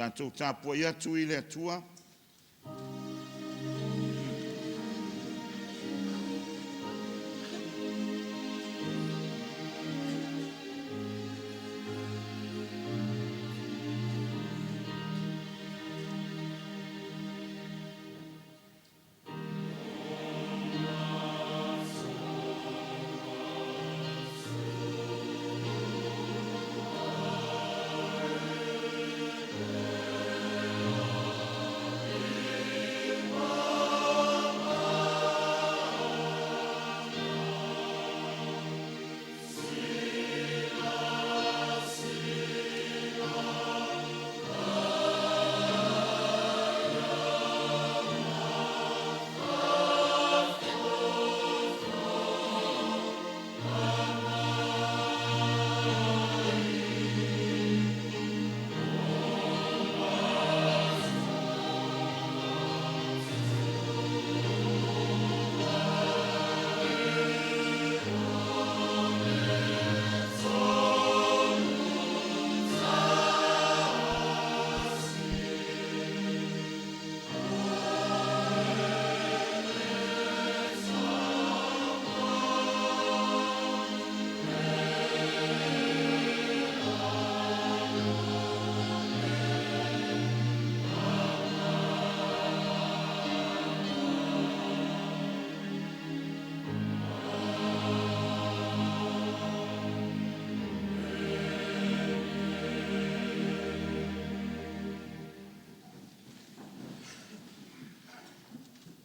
Tātou tāpua ia tu I le atua.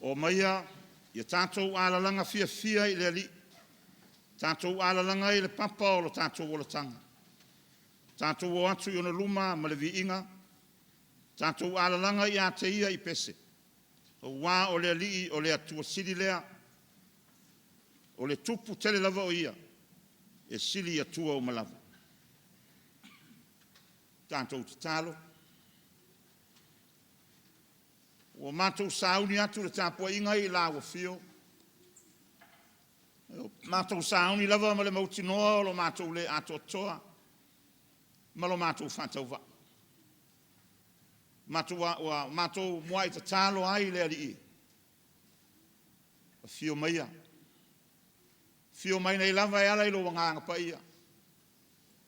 O maia, ia tātou alalanga fia I le ali. Tātou alalanga I le papa o lo tātou o le tanga. Tātou o atu I ona luma ma le viinga. Tātou alalanga I ate ia I pese. O wā o le ali o le atua sili lea. O le tupu tele lava o ia. E sili atua o malava. Tātou te talo. O mātou sauni atu le tāpua inga I la wa fio. Mātou sauni lava ma le mautinoa o lo mātou le atoa. Ma lo mātou whātau wa. Mātou moai ta tālo ai le ali I. Fio maia. Fio mai nei lava e ala I lo wanganga pa ia.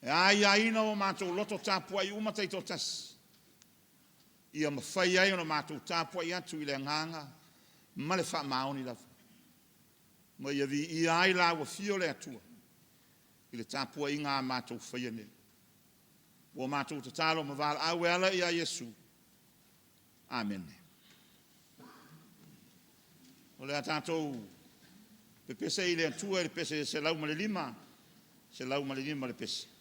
E ai ina o mātou loto tāpua I umatai to tasi. Ia mawhai ai ona mātou tāpua I atu I le nganga, ma le wha maoni lava. Ma ia vi I ai la wa fio le atua, I le tāpua I ngā mātou whaia ne. O mātou te tālo ma wala awe ala I a Yesu. Amen. O le a tātou, pe pese I le atua, le pese se lau ma le lima le pese.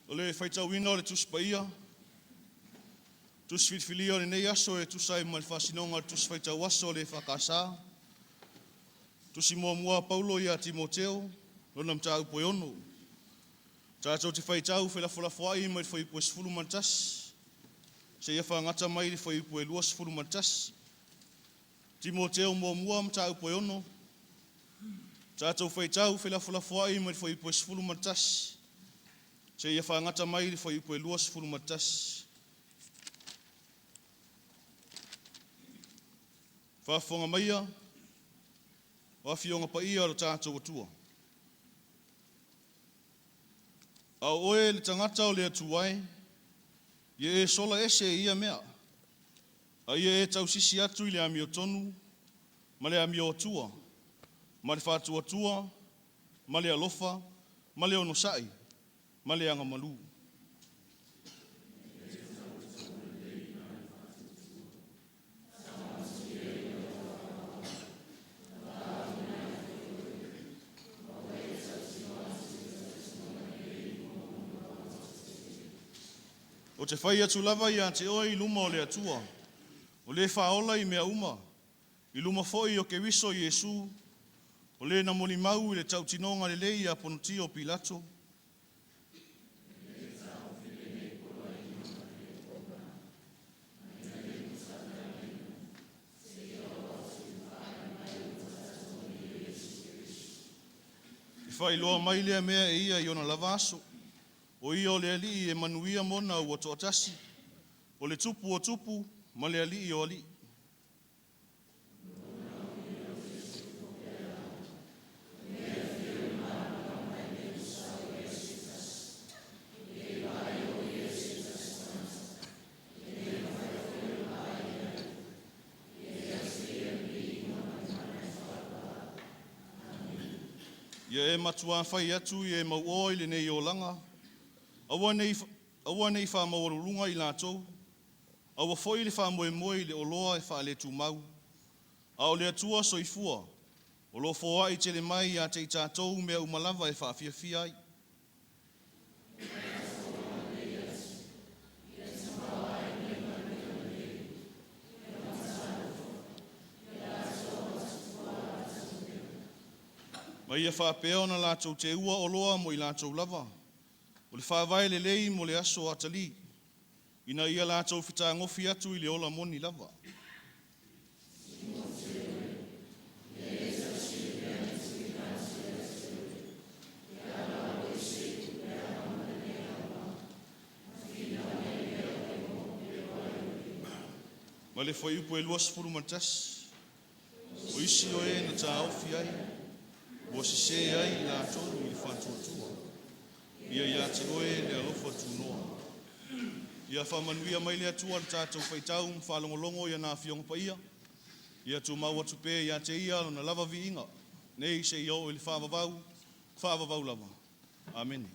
O le whaitau ina o le tuspaia. Tus filfili o le nei aso e tusai ma le whasinonga tus whaitau aso le whakasa. Tusi mua Paulo ia Timoteo, lona mta upo ono. Tātou te whaitau whela whai mai whai pue sifuru mantas. Se ia whangata mai le whai pue lua sifuru mantas. Timoteo mua mta upo ono. Tātou whaitau whela whai mai whai pue sifuru mantas. Se ia whangata mai le whai pue lua sifuru mantas. Whawhonga maia. Wawhionga pa ia o tātou atua. A oe le tangata o le atuai, ia e sola ese ia mea. A ia e tau sisi atu i le ami o tonu, ma le ami o atua, ma le whātua atua, ma le alofa, ma le onosai, ma le anga malu. O te whai atu lava ia te oe i luma o le atua. O le whaola i mea uma. I luma foi o ke wiso Iesu. O le na moni mau i le tautinonga le lei a ponuti o Pilato. I whai loa mai lea mea e ia i ona lava aso. O ia o le ali e manuia mona ua toatasi. O le tupu o tupu, ma le ali o ali. Ia e matua whai atu i e mau oi le nei o langa. Awa nei wha mawarulunga i lātou. Awa foi le wha moe le oloa e wha le tūmau. A o le atua soifua. O lo foa i tele mai a te i tātou mea umalawa e wha fia ai. Mai e wha peo na lātou te ua oloa mo i lātou lava. O le whawai le lei mo le aso atali. Ina ia lātou whita ngofi atu i le ola moni lava. Ma le whai upo e luas furu mantas. O isi o e na tā ofi ai. O si se ai lātou i le whantuatua. Ia ia te oe le alofa tūnoa. Ia whamanuia mai le atua le tātou whaitau whalongolongo ia nā whionga pa ia. Ia tū mau atu pē ia te ia na lava vi inga. Nei se i o le whaavavau lava. Amen.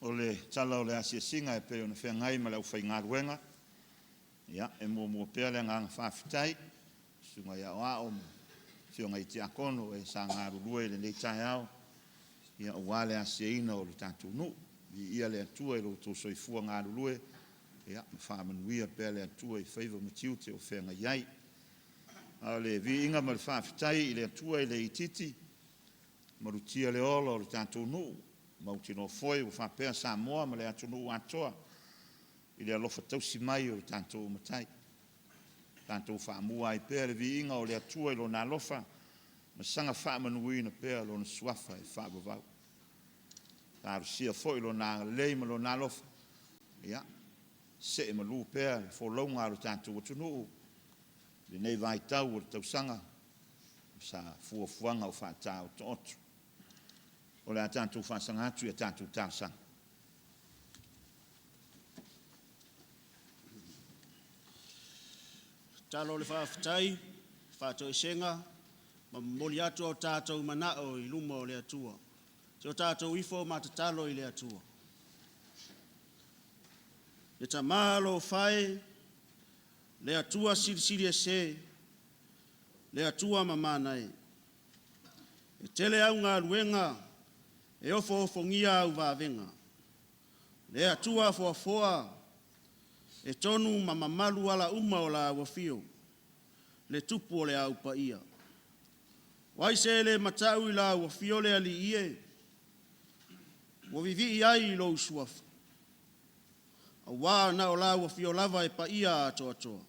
O le tala o le asia singa e pe o na whengai ma lau whai ngā ruenga. Ia, e mua pēr le ngā whawhitai. Sunga ia oa o whionga i te akono e sa ngā rurue le nei tai au. Ia o wale asia ina o le tātou nu. Ia le atua i lo tō soifua ngā rurue. Ia, ma whamanuia pēr le atua i whaiva matiu te o whenga iai. A le vi inga ma le whawhitai i le atua i le ititi. Marutia le ola o le tātou nu. Mauti no foi o whapea sa moa ma le atu nu atoa. I le alofa tausi mai o le tātou matai. Tātou whaamua i pēr le vi inga o le atua i lo nā lofa. Ma sanga whaamanui na pēr lo na suafa e whaabavau. Tāru sia foi lo nā lei ma lo nā lofa. Ia, se e malu pēr, wholaunga lo tātou atunu. Le nei vai tau o le tausanga. Sa fuafuanga o whaatau to otu. O le a tātou whaasanga atu i a tātou tāsanga. Talo le whawhitai, whātou i senga, ma moli atu o tātou manao i luma o le atua. Te o tātou ifo ma te talo i le atua. Le ta malo whai, le atua siri e se, le atua mamanai. E tele au ngā luenga, e ofo-ofongia au vāvenga. Le atua foa, e tonu mamamalu ala uma o la wafio, le tupu o le au paia. Waise le matau i la wafio le ali ie, wavivi ai lo usuafu. Awa na o la wafio lava e paia atoa.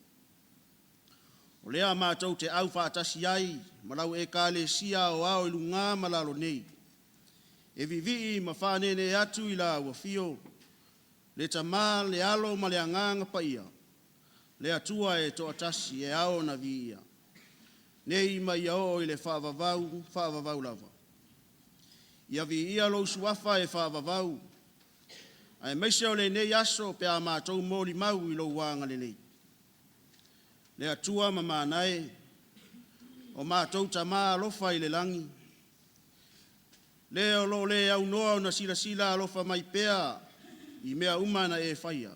O lea mātou te au whaatasi ai, malau e ka le sia o ao ilu ngā malalo nei. E vivi ma whanene atu i la wafio, le tamā le alo ma le anganga paia, le atua e toa tasi e ao na via. Nei mai ao i le whaavavau lava. Ia via lo suafa e whaavavau, ai meise o le nei aso pe a mātou mōli mau i lo wanga le nei. Le atua ma mānae, o mātou tamā alofa i le langi. Le o lo le au noa o na sila alofa mai pea, i mea uma na e whaia.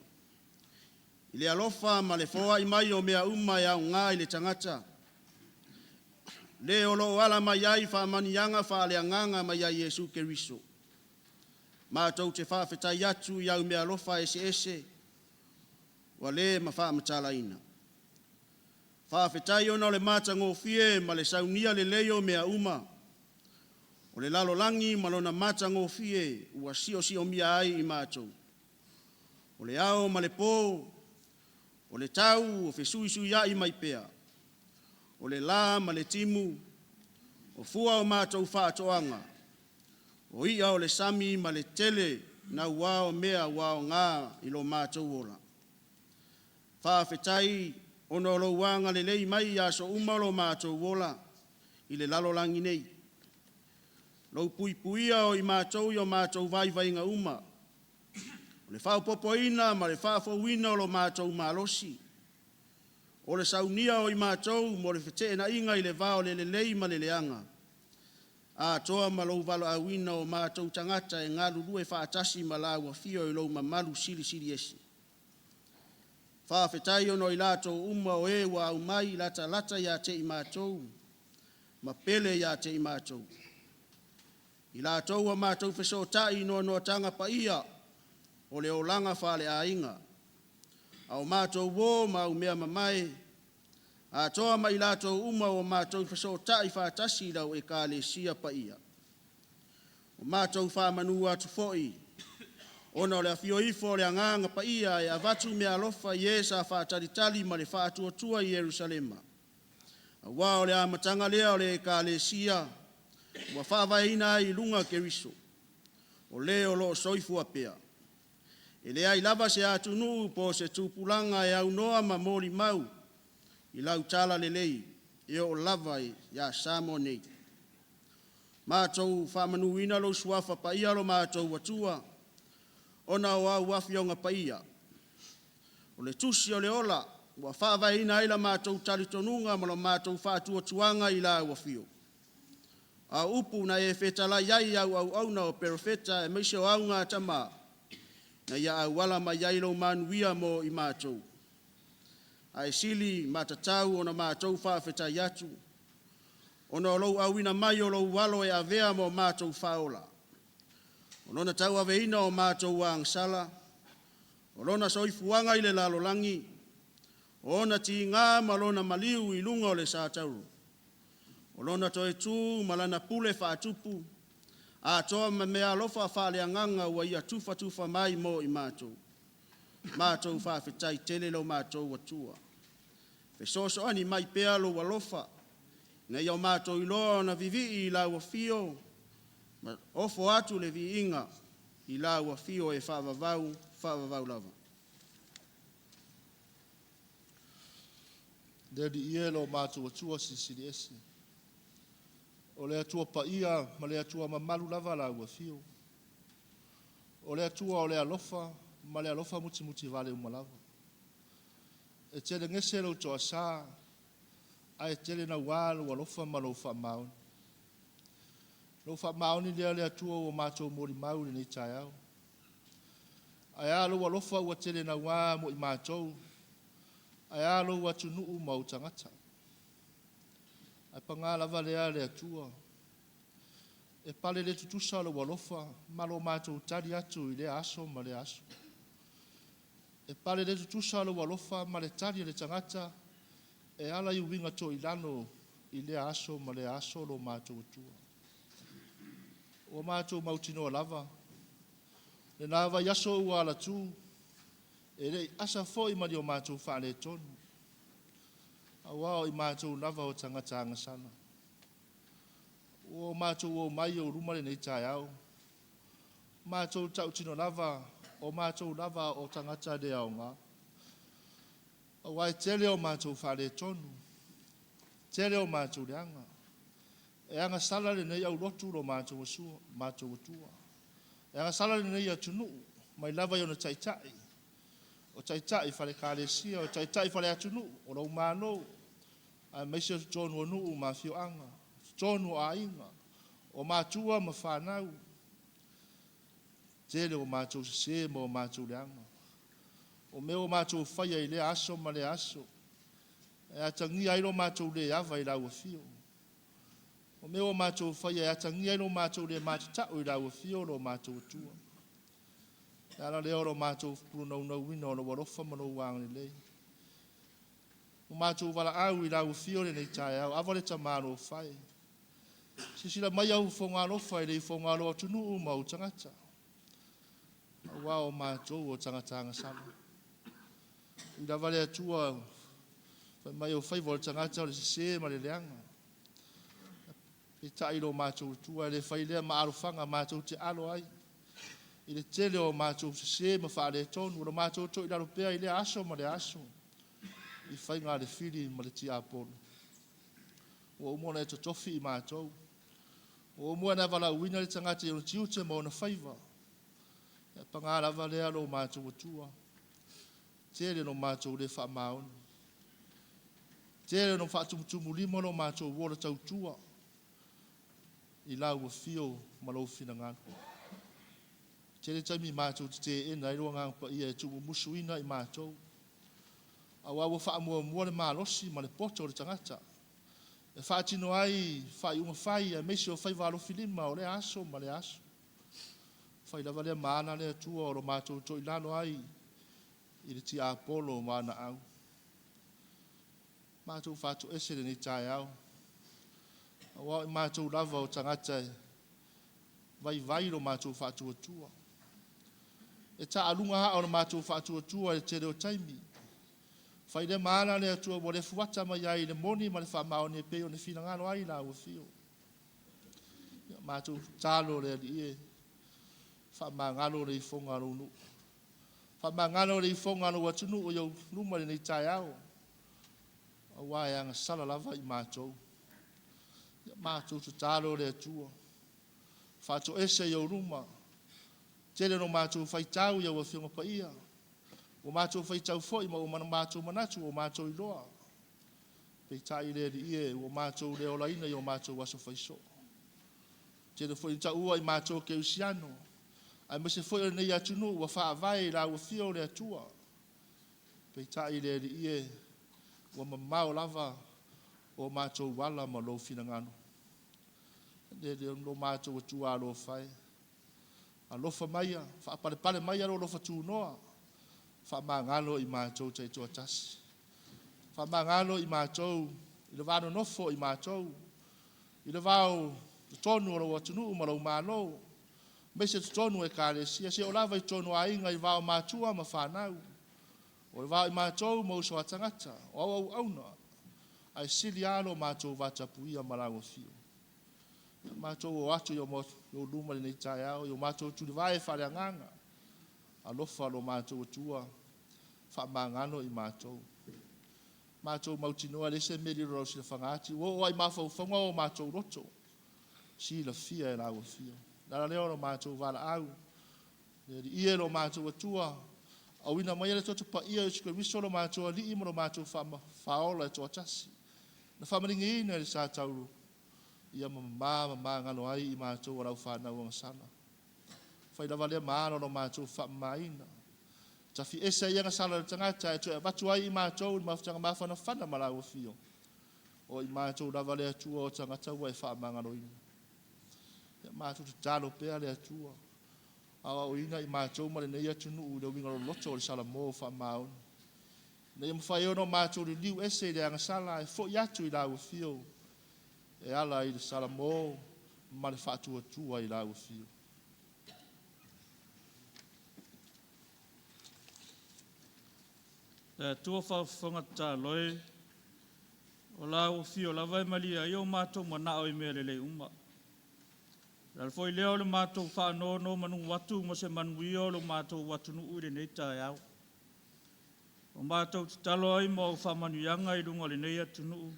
I le alofa ma le foa i mai o mea uma e au ngā i le tangata. Le o lo ala mai ai whaamanianga whaaleanganga mai ai Yesu Keriso. Mātou te whaafetai atu i au mea alofa ese, wa le ma whaamatala ina. Whaafetai ona o le mata ngōwhie ma le saunia le leo mea uma. O le lalo langi ma lona mata ngōwhie ua sio mia ai i mātou. O le ao ma le pō, o le tau o whesui ai mai pea. O le la ma le timu, o fua o mātou whaatoanga. O ia o le sami ma le tele na wao mea wao ngā i lo mātou ola. Whaafetai ono lo wanga le lei mai aso umalo mātou ola i le lalo langi nei. Lo puipuia o i mātou i o mātou vai ngā uma. O le whaopopoina ma le whaafouina o lo mātou mālosi. O le saunia o i mātou mo le whetee na inga i le vao le lei ma le leanga. A toa ma lo valo awina o mātou tangata e ngā lulue whaatasi ma la wafio i lo mamalu siri esi. Whaafetai ono i lātou uma o e wa au mai lata ia te i mātou, ma pele ia te i mātou. I lātou a mātou whesotai no tanga pa ia, o le olanga whale a inga. Au mātou wō ma au mea mamae, a toa mai lātou uma o mātou whesotai whaatasi lau e ka le sia pa ia. O mātou whamanu atu foi, ona o le afio ifo le anganga pa ia e avatu mea alofa i e sa whaataritali ma le whaatuatua i Jerusalema. A wā o le amatanga lea o le ka le sia, ua whaavaina i lunga Keriso, o leo lo soifu apea. E lea i lava se atunu po se tupulanga e au noa ma mori mau, i lau tala le lei, e o lava ia samo nei. Mātou whamanuina lo suafa pa ia lo mātou watua, ona o au wafionga pa ia. O le tusi o le ola, ua whaavaina ila mātou talitonunga ma lo mātou whaatuatuanga i la wafio. A upu na e whetala iai au na o perofeta e meise o au ngā tama, na ia au wala mai iai lo manuia mo i mātou. A e sili matatau o na mātou whaafetai atu, o na lo awina mai o lo walo e avea mo mātou whaola. O lona tau aveina o mātou wa angsala, o lona soifuanga i le lalolangi, o na ti ngā ma lona maliu i lunga o le sātauru. O lona toe tū malana pule whaatupu, a toa ma mea lofa whaaleanganga ua ia tufa mai mo i mātou. Mātou whaafetai tele lo mātou watua. Fesoso ani mai pea lo walofa, na iau mātou iloa na vivi i la wafio, ma ofo atu le vi inga i la wafio e whaavavau lava. Dedi ie lo mātou watua sisiri esi. O le atua pa ia, ma le atua ma malu lava la wafio. O le atua o le alofa, ma le alofa muti vale umalava. E tele ngese lo toa sa, a e tele na walo o alofa ma lo wha mauni. Lo wha mauni le atua o mātou mori mauni ni tai au. Ai alo o alofa ua tele na wā mo i mātou, ai alo ua tunuu mau tangata. Ai pangā lava le atua, e pale le tutusa le walofa malo mātou tari atu i le aso ma le aso. E pale le tutusa le walofa ma le tari le tangata e ala i winga to i lano i le aso ma le aso lo mātou tua. O mātou mautino lava, le lava yaso ua ala tu, e le asa fo i mari o mātou whaale tonu. A wao i mātou lava o tangata angasana. O mātou o mai o rumare nei tai au. Mātou tau tino lava, o mātou lava o tangata de au ngā. A wai tele o mātou whaale tonu, tele o mātou leanga. E anga salare nei au lotu lo mātou atua. E anga salare nei atunu, mai lava i ona taitai. O taitai whale kālesia, o taitai whale atunu, o rau mānou. A meise tonu o nuu ma fio anga, tonu a inga, o mātua ma whanau. Tele o mātou se mo o mātou leanga. O meo mātou whaia i le aso ma le aso. E atangi airo mātou le awa i lau a fio. O meo mātou whaia e atangi airo mātou le mātitau i lau a fio lo mātou atua. E ala leo lo mātou purunau nau wina o lo warofa mano wang ni lei. O mātou wala au i lau a fio le nei tae au, awale ta mālo whai. Sisila mai au whongalo whai le i whongalo atunu u mau tangata. Wa o mātou o tangata angasana. I la vale atua, mai o whai wale tangata o le se ma le leanga. I tai lo mātou tua, le whai lea ma arufanga mātou te alo ai. I le tele o mātou se ma whaare tonu, o mātou to i laro pea i le aso ma le aso. I whai ngā le whiri ma le ti apolo. O umona e to tofi i mātou. O umona e wala uina le tangata i o tiute ma o na whaiva. E pangara valea lo mātou atua. Tele no mātou le wha maoni. Tele no wha tumutumu lima lo mātou wora tautua. I lau wa fio ma lo fina ngātu. Tele taimi mātou te ena i roa ngāpa ia e tumu musuina i mātou. A wawa wha mua mua le mālosi ma le poto o le tangata. E wha tino ai, wha i unga whai, a mesi o whai walo filima o le aso ma le aso. Whai lava lea maana lea tua o lo mātou to i lano ai i le ti apolo maana au. Mātou whātou ese le ni tae au. A wau i mātou lava o tangata vai lo mātou whātou atua. E ta alunga haa o lo mātou whātou atua e tere o taimi. Whai le maana lea tua mo le fuata mai ai le moni ma le whamao ne peo ne whina ngano ai la ua fio. Mātou talo lea li e. Whamangalo le i whongaro nu. Whamangalo le i whongaro atunu o iau numare nei tai au. A wae anga sala lava i mātou. Mātou tu talo le atua. Whātou ese iau ruma. Tele no mātou whaitau iau a whionga pa ia. O mātou whaitau fwoi ma o mana mātou manatu o mātou i loa. Pei tai le li ie o mātou le ola ina i o mātou waso whaiso. Tele fwoi ta ua i mātou ke usiano. Ai mese foi nei atunu wa fa vai la o fio le atua. Pe tai le ie wa mamau lava o mātou wala ma lo fina ngano. Le lo mātou atua lo fai. A lofa maia, fa pale maia lo lofa tu noa. Fa mangalo i mātou te toa tasi. Fa mangalo i mātou i le vano nofo i mātou. I le vau tonu o lo atunu ma lo malo. Mese tonu e kālesia, se o lava i tonu a inga i vao mātua ma whanau. O i vao i mātou ma uso atangata, o au auna. Ai sili alo mātou vatapuia marango fio. Mātou o atu i o lumari nei tai au, i o mātou tuli vai whare anganga. Alofa lo mātou atua, whamangano i mātou. Mātou mautinoa lese meri rausi na whangati, o ai mawhau whanga o mātou roto. Sila fia e lawa fio. Nara leo lo mātou wala au. Ie lo mātou atua. Au ina mai ele totu pa ia o chiko miso lo mātou ali ima lo mātou whaola e toa tasi. Na whamaringi ina e sa tauru. Ia mama ngalo ai i mātou warau whanau ang sana. Whai lawa lea maano lo mātou whamaina. Tafi esa ia ngasala le tangata e to e watu ai i mātou i mawhtanga mawhana whana malawa fio. O i mātou lawa lea tua o tangata ua e whamangalo ina. Ia mātou te tālo pēa le atua. Awa o inga I mātou ma le nei atu nuu le winga loto o le Salamo wha maun. Nei mwhai ono mātou le liu ese le angasala e fo I atu I lau fio. E ala I le Salamo ma le whaatua tua I lau fio. E tua whaafunga tā loe, o lau fio la vai malia I o mātou manao I mea lele uma. Ral foi leo le mātou whaanono manu watu mo se manui o le mātou watu nu ure nei tae au. O mātou te talo ai mo whamanuianga I runga le nei atu nuu.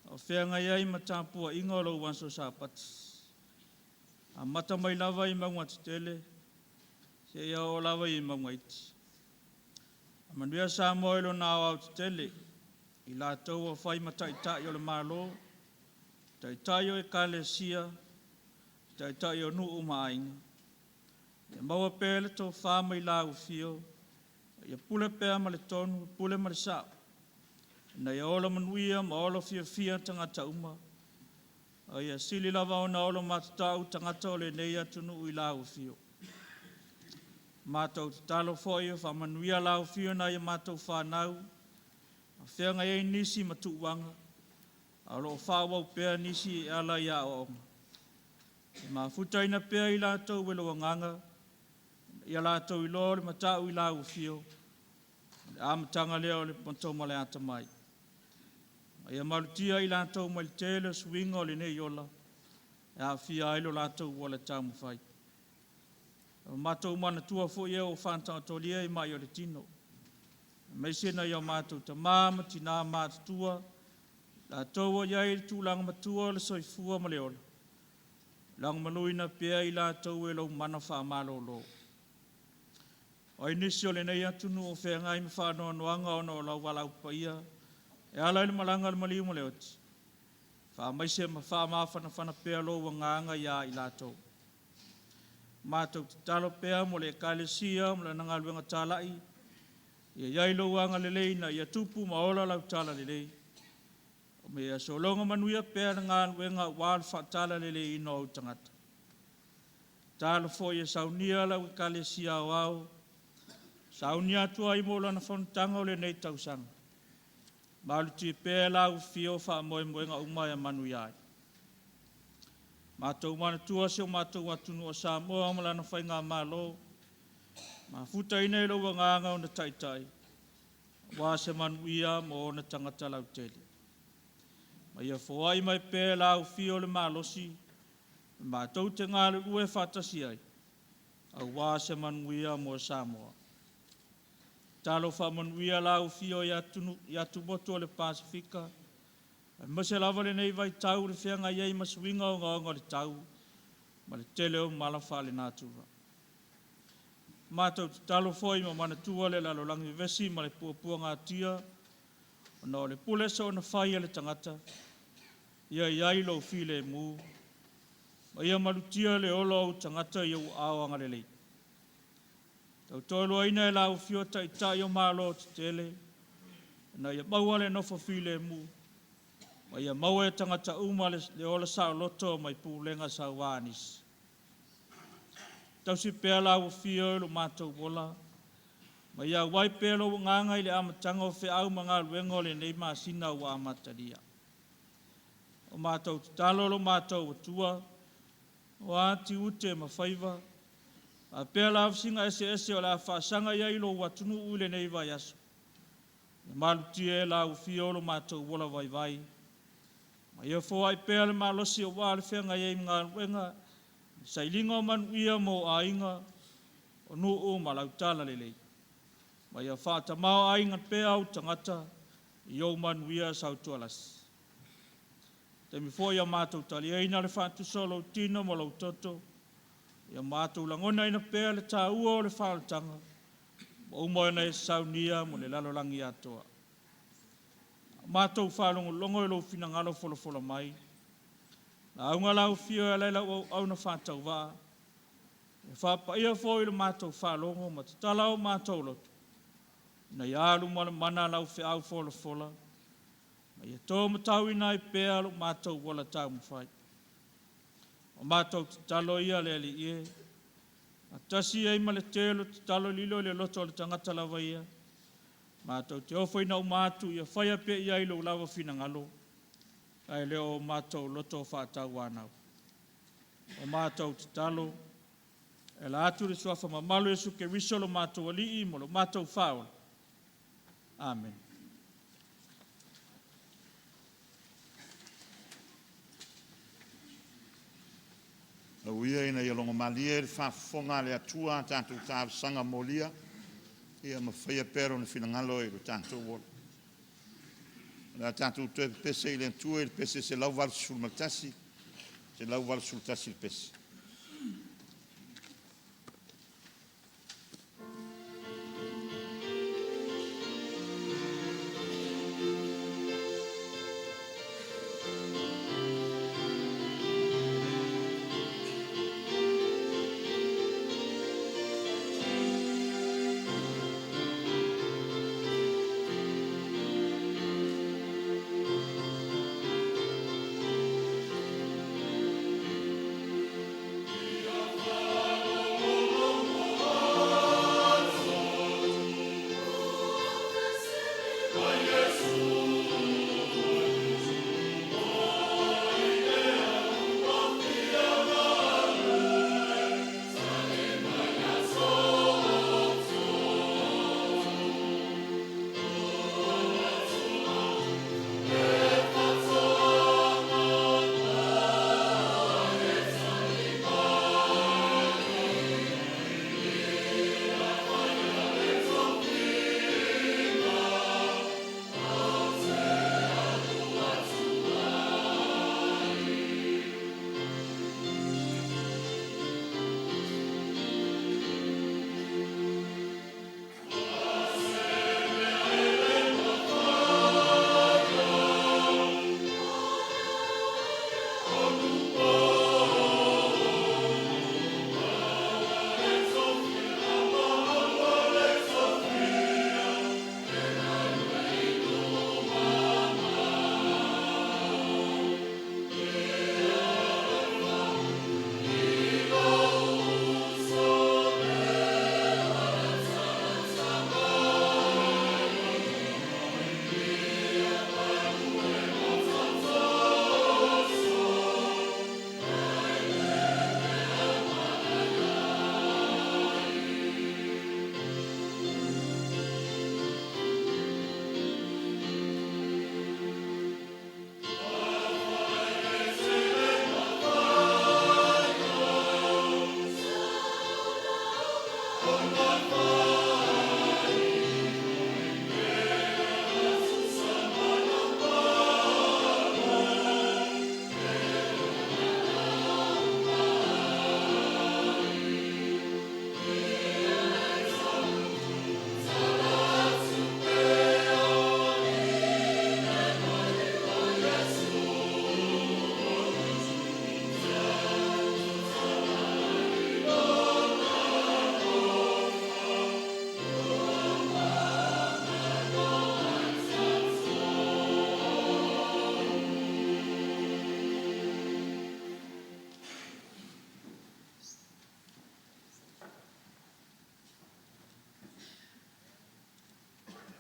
O whenga iai matāpua inga o lau wanso sa pati. A mata mai lava I maunga te tele, se ia o lava I maunga iti. A manuia sa moelo na au te tele, I la tau o whai matai tai o le malo, tai tai o e kale sia, tai tai o nuu maainga. E maua pēle tō whāma I la ufio, ia pule pēa ma le tonu, pule ma le sao. Na ia ola manuia ma ola fia tangata uma. A ia sili lava o na ola matatau tangata o le nei atu nuu I la ufio. Mātou te talo foi o whamanuia la ufio na ia mātou whanau. A whenga e nisi matuwanga. A lo whawau pēa nisi e ala ia o onga. E mā futaina pēa I lātou welo wanganga. Ia lātou I lo le matau I la ufio. Le amatanga leo le pontoma le atamai. Ia malutia I lātou mai le tele swinga o le nei ola. E a fia ailo lātou wala tāmu whai. Mātou mana tua fo ia o whantanga tolia I mai o le tino. Meisena ia mātou ta māma tina mātua. Lātou o iai le tūlanga matua le soifua ma le ola. Lang maluina pia I lātou e lau mana wha malolo. O inisi o le nei atunu o whengai me whanoa noanga o no lau walau paia. E ala ili malanga le maliu mo le oti. Wha maise ma wha mawhana whana pia lo wa nganga ia I lātou. Mātou te talo pia mo le kālesia mo le nangaluenga tālai. Ia iai lo wanga le leina ia tupu ma ola lau tāla le lei. O me ia solonga manuia pia nangaluenga wāl whaatala le lei ino au tangata. Tālo fo ia saunia lau I kālesia o au. Saunia tua I mola na whanutanga o le nei tausanga. Maluti pēa lau fio wha moe moenga umai a manu iai. Mātou mana tua seo mātou atunu o Samoa mala na whainga mālo. Mā futa ina I lau nganga o na taitai. Wā se manu ia mo o na tangata lau tele. Ma ia whaai mai pēa lau fio le mālosi. Mātou te ngāle ue whatasi ai. Au wā se manu ia mo Samoa. Talo whamanuia lau fio I atu motu o le Pasifika. Mase lava le nei vai tau le whenga iei masuinga o ngaonga le tau. Ma le tele o malafa le nātua. Mātou te talo foi ma mana tua le lalo langi vesi ma le puapua ngā tia. O na o le pulesa o na whaia le tangata. Ia iai lo file mu. Ma ia malutia le olo au tangata I au awanga le lei. Tau tolo aina e lau fio tai tai o malo te tele. Na ia maua le nofo file mu. Ma ia maua e tangata uma le ola sao loto mai pūlenga sao wānis. Tau si pēa lau fio lo mātou wola. Ma ia wai pēa lo nganga I le amatanga o wheau mga luengo le nei māsina o amataria. O mātou talo lo mātou o tua. O ati ute ma whaiva. A pēa la singa ese o la whaasanga ia ilo watunu ule nei vai aso. Malutia e la ufio lo mātou wola vai vai. Ma ia fōai pēa le malosi o wāle whenga iei mga wenga. Sailinga o manuia mo a inga o nu o malautala lelei. Ma ia whaata mao a inga pēa au tangata I o manuia sau tualas. Te mi fōi a mātou tali eina le whaatu solo tino mo lau toto. Ia mātou langona ina pēa le tā ua o le whaalatanga. Mo umoena e saunia mo le lalolangi atoa. Mātou whaalongo longo e lo fina ngalo folo mai. Na aunga lau fio e leila au na whātau wā. E whapa ia fōi le mātou whaalongo ma te talau mātou lotu. Na ialu mana lau whi au fola. Ma ia tō matau ina I pēa lo mātou wala tau mwhai. O mātou te talo ia le ali ie. A tasi ei ma le telo te talo lilo le loto le tangata lava ia. Mātou te ofo ina o mātu ia whaia pe ia ilo lava fina ngalo. Ai leo o mātou loto whātau wānau. O mātou te talo. E la atu le suafa mamalu Yesu ke risolo mātou alii mo lo mātou whaola. Amen. Au ia ina ia longa malia le whaafonga le atua tātou tāwasanga molia. Ia mawhaia pero na finangalo e lo tātou wola. La tātou tue pese i le atua le pese se lau walu sulmatasi. Se lau walu sultasi le pese.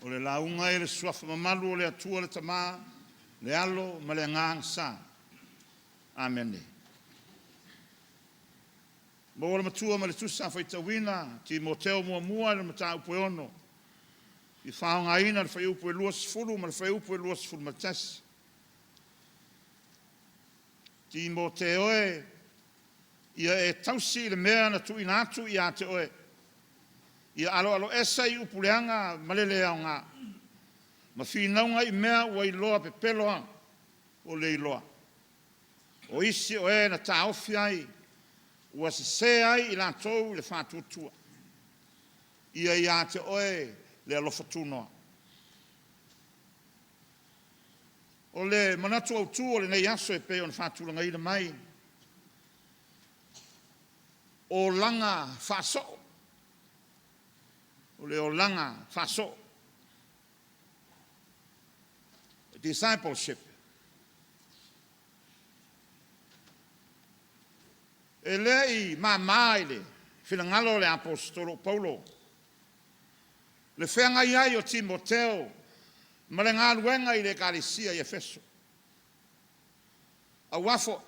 O le launga e le suafa mamalu o le atua le tamā, le alo ma le ngang sa. Amen. Mo le matua ma le tusa faitawina, ti moteo mua le mata upo ono. I whaonga ina le whai upo e luas fulu, ma le whai upo e luas fulu matasi. Ti moteo e, ia e tausi le mea na tu inatu i ate oe. Ia alo esa i upuleanga malele au ngā. Ma whinaunga i mea ua i loa pe peloa o le iloa. O isi o e na ta ofi ai, ua se ai i lantou le whātuatua. Ia i ate oe le alofa tūnoa. O le manatu au tū o le nei aso e pe o na whātulanga ina mai. O langa whāsoo. O le o langa whaso. Discipleship. E lei mamai le finangalo le apostolo Paulo. Le whenga iai o Timoteo, ma le ngā ruenga i le Kalesia i Efeso. A wafo,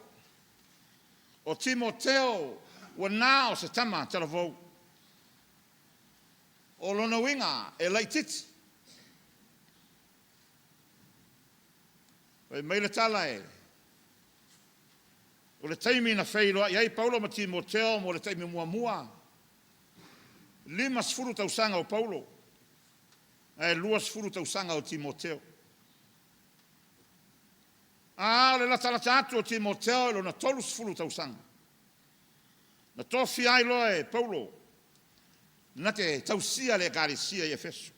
o Timoteo, wa nā o se tama tala vau. O lona winga e laititi. Wai mai le tala e. O le taimi na whairoa, iai Paulo ma Timoteo, mo le taimi mua. 5 sfuru tausanga o Paulo. E 2 sfuru tausanga o Timoteo. Le la talata atu o Timoteo e lo na 3 sfuru tausanga. Na tofi ai loa e Paulo. Na te tausia le Kalesia i Efeso.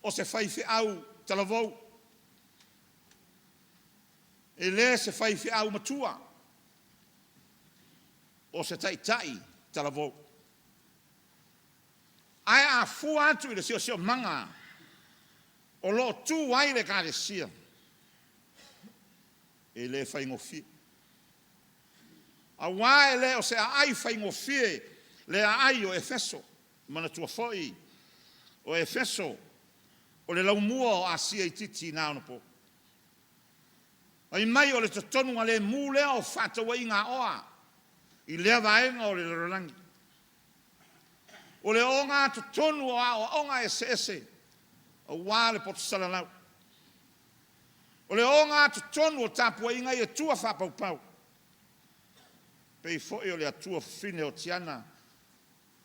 O se whaifi au talavou. E le se whaifi au matua. O se tai talavou. Ai a fu atu i le sio manga. O lo tu ai le Kalesia. E le whaingofi. A wae le o se ai whaingofi le ai o Efeso. Mana tua foi. O Efeso. O le laumua o Asia i titi nā ona po. Ai mai o le tatonu a le mule o whatawa i ngā oa. I lea vaenga o le rorangi. O le o ngā tatonu o ngā ese. O wā le poto salalau. O le o ngā tatonu o tapua i ngai e tua whapaupau. Pei foi o le atua fine o tiana.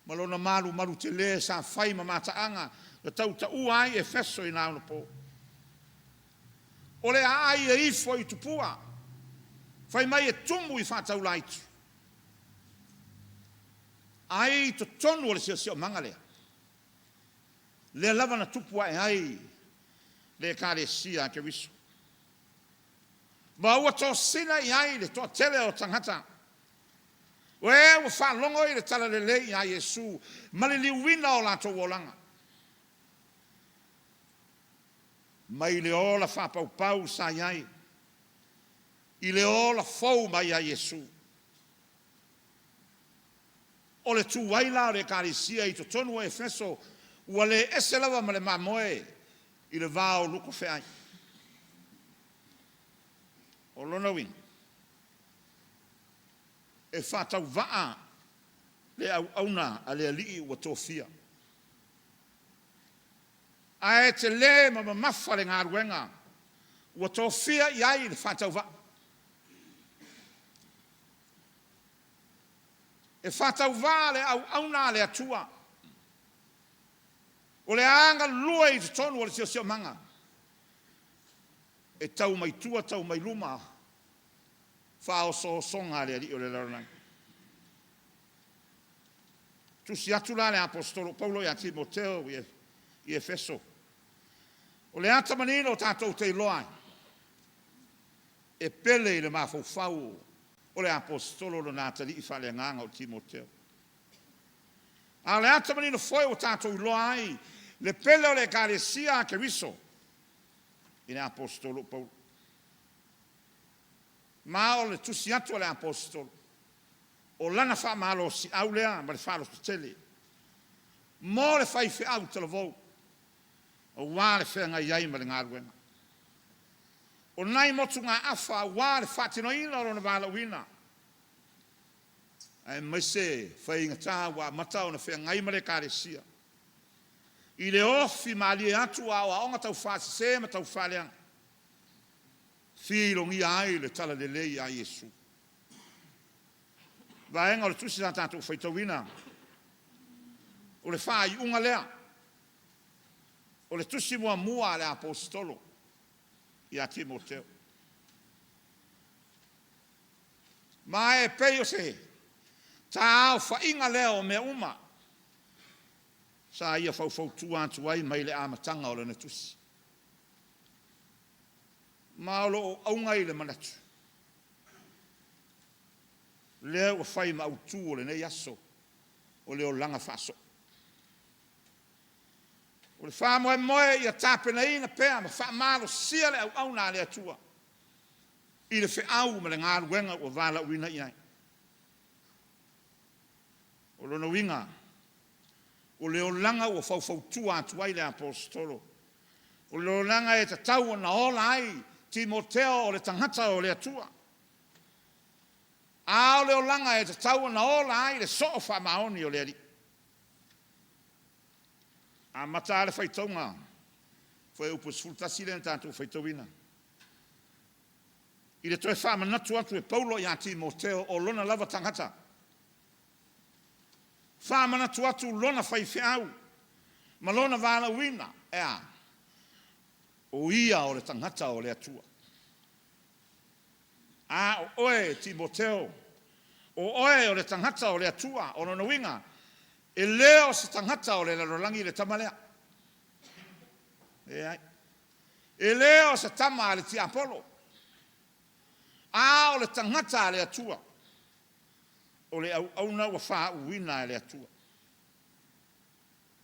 Malona maru te le sa whai ma mataanga. Le tau ta uai Efeso i nā ona po. O le ai e ifo i tupua. Whai mai e tumu i whatau laitu. Ai to tonu o le sio manga lea. Le lava na tupua e ai. Le Kalesia ke wiso. Ma ua to sina i ai le to tele o tangata. Ue ua whalongo i le tala le lei a Yesu. Ma le liwina o lato wolanga. Mai le ola whapaupau sa iai. I le ola fau mai a Yesu. O le tuwaila o le Kalesia i to tonu o Efeso. Ua le ese lava ma le mamoe. I le vao luko feai. O lona wing. E whatau waa. Le au auna a le alii ua tofia. Ae te le ma mafa le ngā ruenga. Ua tofia iai le whatau waa. E whatau waa le au auna le atua. O le anga lua i tonu o le sio manga. E tau mai tua, tau mai luma. Whao so songa le ali o le laranang. Tusi atu la le apostolo Paulo i a Timoteo i Efeso. O le ata manina o tātou te loai. E pele i le mawhau o le apostolo lo nātali i whale nganga o Timoteo. A le ata manina foi o tātou loai. Le pele o le Kalesia ke wiso. I le apostolo Paulo. Ma o le tusi atu o le apostolo. O lana wha malo si au lea ma le whalo tele. Mo le whaife au tala vau. O wā le whenga iai ma le ngāruenga. O nai motu ngā awha wā le whatino ina o na wāla wina. Ai maise whainga tā wā matau na whenga i ma le Kalesia. I le ofi ma li atu a o aonga tau whasi se ma tau whaleanga. Whilongi ai le tala le lei a Yesu. Vaenga o le tusi sa tātou whaitawina. O le whai unga lea. O le tusi mua le apostolo. I a Timoteo. Ma e pei o se. Tā au whainga lea o mea uma. Sa ia whau tua atu ai mai le amatanga o le na tusi. Ma o lo aunga i le manatu. Lea ua whai ma autu o le nei aso. O le o langa whaso. O le wha moe i a tāpena ina pēa ma wha malo sia le au auna le atua. I le whiau ma le ngā ruenga o wala uina iai. O lona winga, o leo langa o fau tua ai le apostolo. O leo langa e tatau na ola ai Timoteo o le tangata o le atua. A o leo langa e tatau na ola ai le sofa maoni o le ari. A mata le whaitonga, whai upus fultasi le tātou whaitowina. I le toe whamanatu atu e Paulo i a Timoteo o lona lava tangata. Whamanatu atu lona whaiwhiau, ma lona wala wina, ea, o ia o le tangata o le atua. A o oe Timoteo, o oe o le tangata o le atua, o lona winga, e leo se tangata o le larolangi le tamalea. E leo se tama le ti Apollo. A o le tangata le atua. O le auna wa wha uina le atua.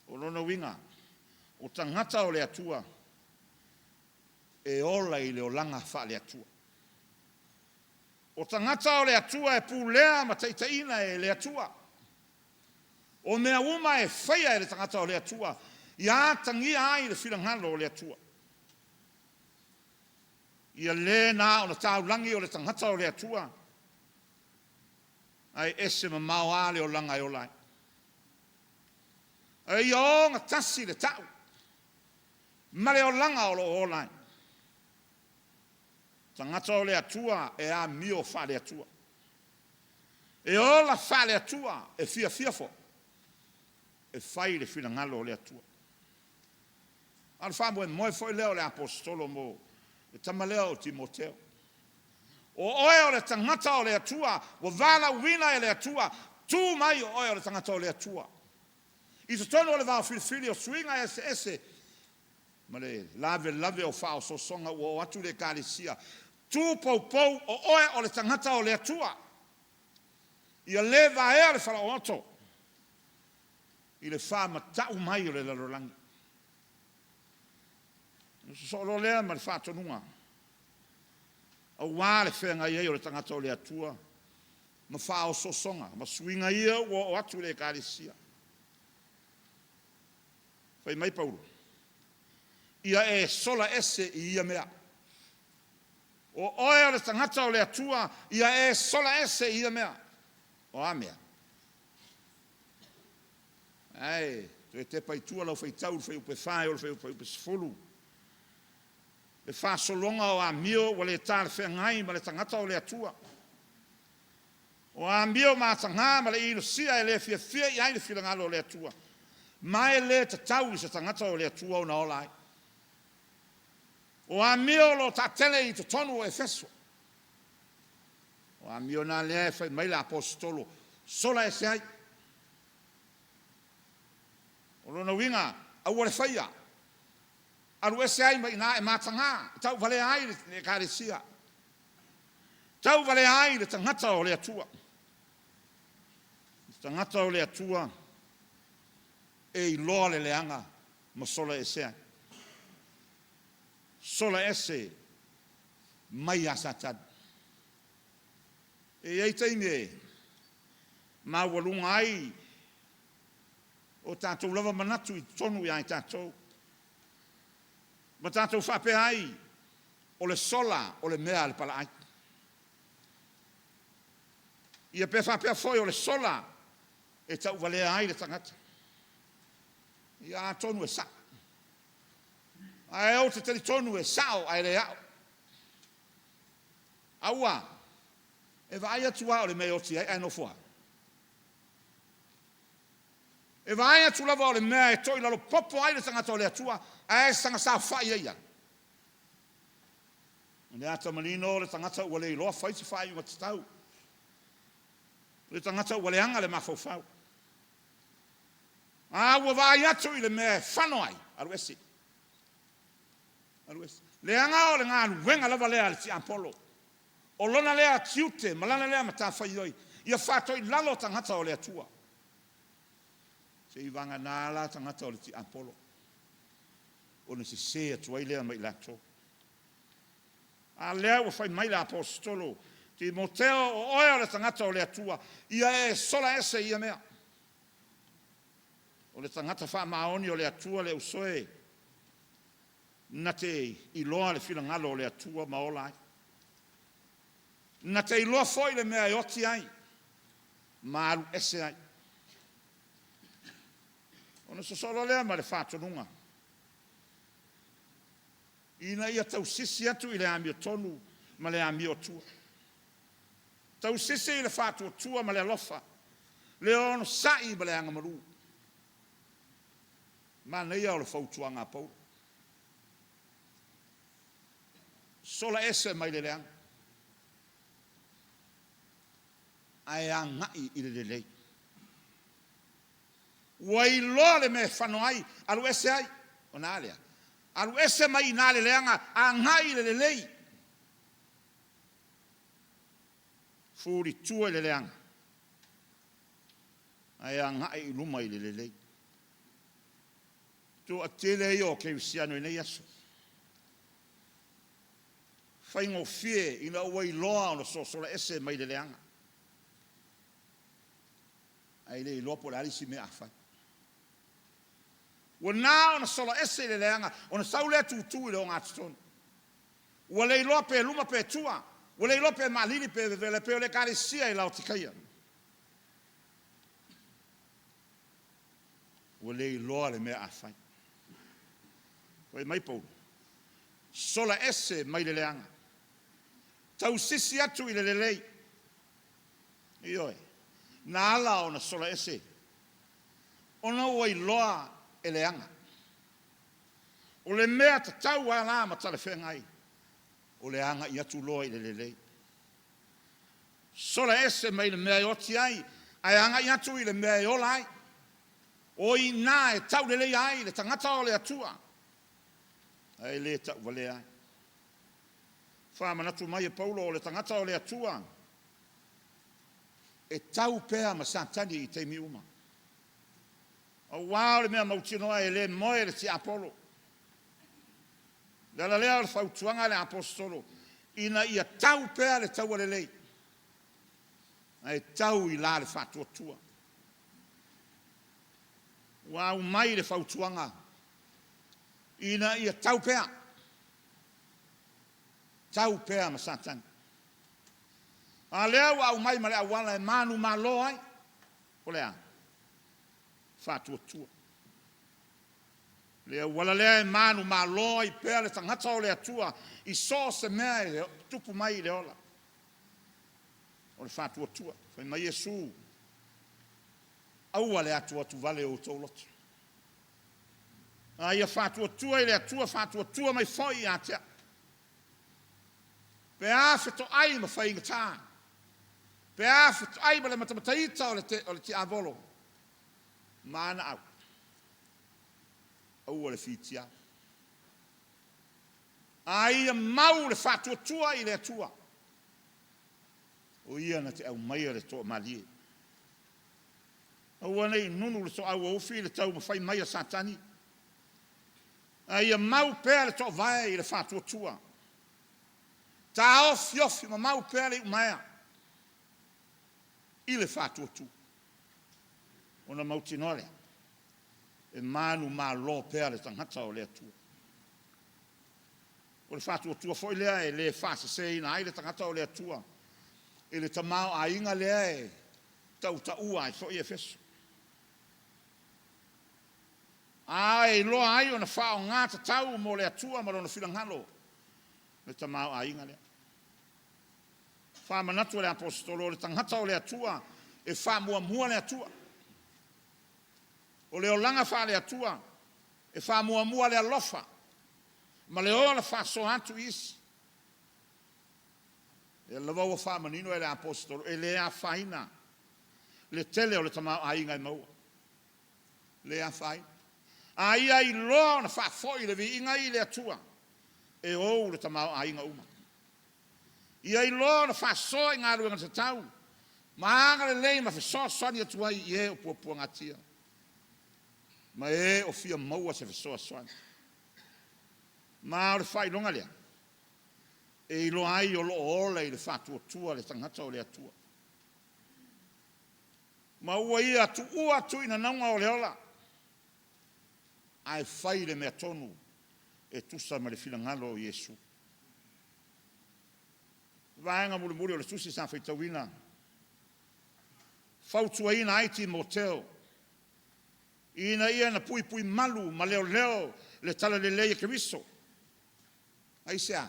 O lona winga, o tangata o le atua, e ola i le olanga wha le atua. O tangata o le atua e pūlea ma taitaina e le atua. O mea uma e whaia e le tangata o le atua, ia tangia ai le whirangalo o le atua. Ia le na o na taulangi o le tangata o le atua, ai ese ma mau ale o langa e o lai. Ai o ngā tasi le tau, ma le o langa o lo o lai. Tangata o le atua e a mio wha le atua. E o la wha le atua e fia fo. E whai le whina ngalo o le atua. Al wha moe foi leo le apostolo mo e tamaleo o Timoteo. O oe o le tangata o le atua, o vala wina e le atua, tu mai o oe o le tangata o le atua. I se tono o le vao filifili o swinga ese, ma le lave o wha o sosonga o atu le kālisia. Tu pou o oe o le tangata o le atua. Ia le vaea le whala o ato. I le wha matau mai o le larolangi. So lo lea ma le wha tonunga. A wā le whenga iei o le tangata o le atua. Ma wha o sosonga. Ma swinga ia o atu le kālisia. Whai mai Paulo. Ia e sola ese i ia mea. O oe o le tangata o le atua, ia e sola ese i ia mea. O a mea. Ai, tu e te paitua lau whai tau, whai upe whai, whai upe sifulu. Le wha solonga o a mio, wa le tā le whengai, ma le tangata o le atua. O a mio ma tanga, ma le ino sia e le fia i aile whilangalo o le atua. Mai le te tau i se tangata o le atua o na olai. O a mio lo ta tele i te tonu o Efeso. O a mio na lea e whai mai la apostolo. Sola e se ai. O lona winga, au le whaia. Aru e se ai mai na e matanga. Tau vale ai le kāresia. Tau vale ai le tangata o le atua. Tangata o le atua. E i loa le leanga. Ma sola e se ai. Sola ese mai asatad. E ei teime ma walunga ai o tātou lava manatu i tonu i ai tātou. Ma tātou whape ai o le sola o le mea le pala ai. Ia pe whape foi o le sola e tau valea ai le tangata. Ia tonu e sa. Ai o te teri tonu e sao ai le au. Aua, e vai atua o le mea oti ai no fua. E vai atu lava o le mea e toi lalo popo ai le tangata o le atua, ai sanga sa whai eia. Ne ata manino le tangata ua le iloa whai si whai unga tatau. Le tangata ua le anga le mawhau. Ua vai atu i le mea whano ai, aru esi. Le anga o le ngā wenga lava lea le ti Apollo. O lona lea tiute, malana lea mata whaioi. Ia whātoi lalo tangata o le atua. Se i vanga nāla tangata o le ti Apollo. O ne se se atuai lea mai lato. A lea ua fai mai le apostolo. Timoteo o oe o le tangata o le atua. Ia e sola ese ia mea. O le tangata wha maoni o le atua le usoe. Na te iloa le fila ngalo o le atua maola ai. Na te iloa foi le mea e oti ai. Maru ese ai. Ona sosolo lea ma le whatonunga. Ina ia tau sisi atu i le ami o tonu ma le ami o tua. Tau sisi i le whatu o tua ma le alofa. Le ono sai ma le angamaru. Ma nei au le whautuanga pau. Sola ese mai le leang. Ai angai i le lei. Wai loa le me whano ai. Alu ese ai. O nā lea. Alu ese mai nā le leanga. Angai le lei. Furi tua le leanga. Ai angai i luma i le lei. Tu a tele i o ke usiano i nei aso. Whaingo fie ina wai loa o so sola ese mai le leanga. Ai le loa po la alisi me awhai. Wa nā o na sola ese le leanga, o na saulea tutu i le o ngātu tonu. Wa le loa pe luma pe tua, wa le loa pe malili pe vele pe o le kare sia i lau tikaia. Wa le loa le me awhai. Wai mai pou. Sola ese mai le leanga. Tau sisi atu i le lelei. Ioi. Na ala o na sola ese. Ona wai loa e leanga. O le mea ta tau ala ma tale whengai. O le anga i atu loa i le lelei. Sola ese mai le mea i oti ai. Ai anga i atu i le mea i ola ai. O i nā e tau lelei ai. Le tangata o le atua. Ai le tau wale ai. Whamanatu mai e Paulo o le tangata o le atua. E tau pēa ma Santani i teimi uma. O wāo le mea mautinoa e le moe le ti Apollo. Le ala lea le whautuanga le apostolo. Ina ia tau pēa le tau le lei. E tau i la le whatua tua. Wāo mai le whautuanga. Ina ia tau pēa. Tau pēa ma Santani. A lea au mai ma le awala e manu ma lo ai. O lea. Whatua tua. Lea wala lea e manu ma lo ai pēa le tangata o lea tua. I so se mea e tupu mai le ola. O le whatua tua. Whai mai Jesu. Aua le atua tu vale o tau lotu. A ia whatua tua i le atua whatua tua mai foi a tea. Pe a whito ai ma whai ngata. Pe a whito ai ma le matamataita o le te avolo. Mana au. Au le whitia. A ia mau le whatua tua i le atua. O ia na te au mai le toa malie. Au anei nunu le toa au ofi le tau ma whai mai a Santani. A ia mau pēa le toa vai i le whatua tua. Ta ofi ofi ma mau pēa le umea. I le whatua tua. Ona mautinole. E manu ma lo pēa le tangata o le atua. O le whatua tua foi lea e le whasa se ina ai le tangata o le atua. E le tamau a inga lea e tau ta ua e foi e fesu. Ai loa ai ona whao ngāta tau mo le atua ma lona whilangalo. Le tamau a inga lea. Wha manatu le apostolo le tangata o le atua e wha mua le atua. O le olanga wha le atua e wha mua le alofa. Ma le ola wha so atu isi. E lawa wa wha manino e le apostolo e le a whaina. Le tele o le tamau a inga i maua. Le a whaina. A ia i loa na wha foi le vi inga i le atua. E o le tamau a inga uma. Ia i loa na wha so i ngā ruenga te tau. Ma anga le lei ma wha soani atua i e o puapua ngatia. Ma e o fia maua se wha soani. Ma o le whai longa lea. e ilo ai o loo ola i le whātua le tangata o le atua. Ma ua ia atu ina naunga o le ola. Ai whai le mea tonu e tusa ma le whilangalo o Iesu. Vaenga muri o le tusi sa whaitawina. Whautua ina aiti Timoteo. Ina ia na pui malu ma leo le tala le leia Keriso. Ai sea.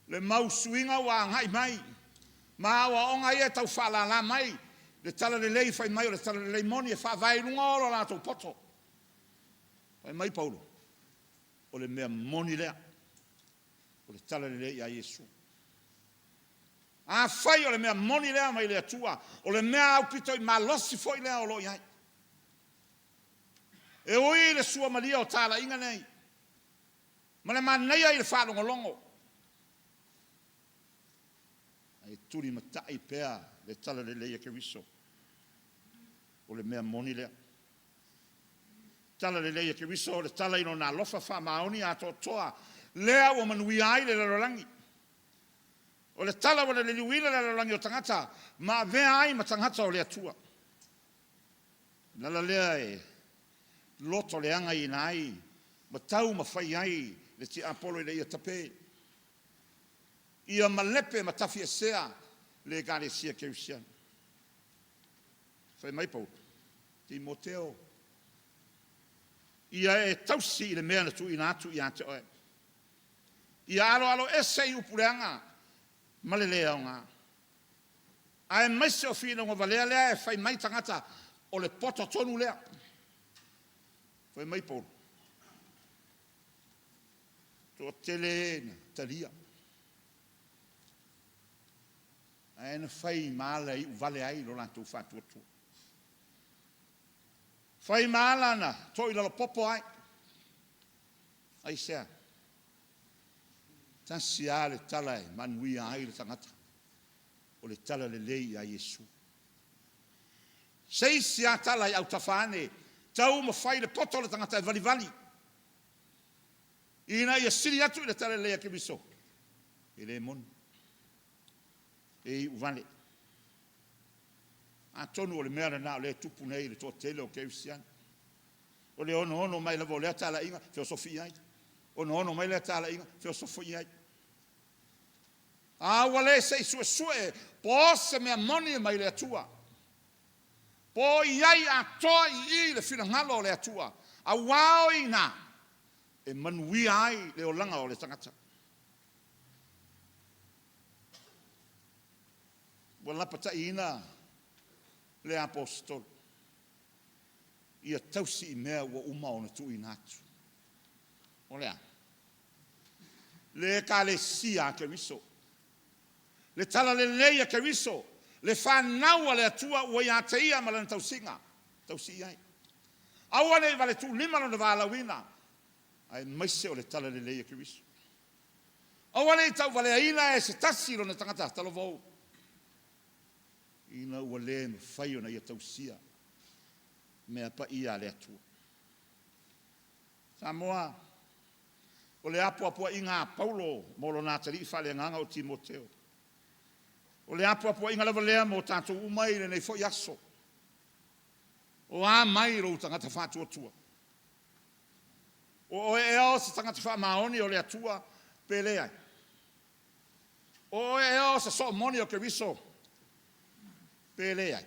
Le mausuinga wa ngai mai. Ma wa onga ia tau whalala mai. Le tala le lei fai mai o le tala le lei moni e wha vai lunga oro la tau poto. Fai mai Paulo. O le mea moni lea. O le tala le lei a Iesu. A fai o le mea moni lea mai le atua. O le mea au pito i malosi foi lea o lo iai. E oi le sua malia o tala inga nei. Ma le maneia i le whalongo longo. Ai turi matai pea le tala le leia Keriso. O le mea moni lea. Tala le leia Keriso, le tala ino na lofa wha maoni a toa. Lea o manui ai le larolangi. O le tala o le liuila le larolangi o tangata. Ma vea ai ma tangata o le atua. Lala lea e loto le anga i nai. Ma tau ma fai ai le ti apolo i le ia tape. Ia malepe ma tafi sea le gare sia Kerisian. Fai mai Paulo. Timoteo. Ia e tausi i le mea na tu ina atu i ate oe. Ia alo ese i upureanga. Male lea o ngā. Ae maise o fina ngā valea lea e fai mai tangata o le poto tonu lea. Fai mai Paulo. Tō tele na talia. Ae na fai maala i uvale ai lo lantou whātuatua. Fai maala na tō i lalo popo ai. Ai sea. Tasi a le tala e manui ai le tangata. O le tala le lei a Iesu. Seisi a tala i au tawhane. Tau ma fai le poto le tangata e vali. Ina ia siri atu i le tala le lei a Keriso. E le mon. E uvale. A tonu o le mea na o le tupu nei le tō tele o Kerisian. O le ono mai lavo le tala inga filosofia ai. Ono mai le tala inga filosofia ai. A wale se sue po se mea moni mai le atua. Po iai a toa i le whirangalo le atua. A wao ina. E manui ai le o langa o le tangata. Wala pata ina le apostol. Ia tausi i mea ua uma o na tu inatu. O lea. Le ka le sia a Keriso. Le tala le leia Keriso. Le whanaua le atua ua ia te ia malana tausinga. Tausi iai. Aua nei vale tu lima no na wālawina. Ai maise o le tala le leia Keriso. Aua nei tau vale aina e se tasi lo na tangata talo vau. Ina ua le me whai o na ia tausia. Mea pa ia le atua. Samoa. O le apua inga Paulo molo nā tari i whale nganga o Timoteo. O le apua inga lava lea mo tātou umai le nei fo yaso. O a mai ro tangata whātua tua. O e o sa tangata wha maoni o le atua pelea. O e o sa so moni o Keriso pelea.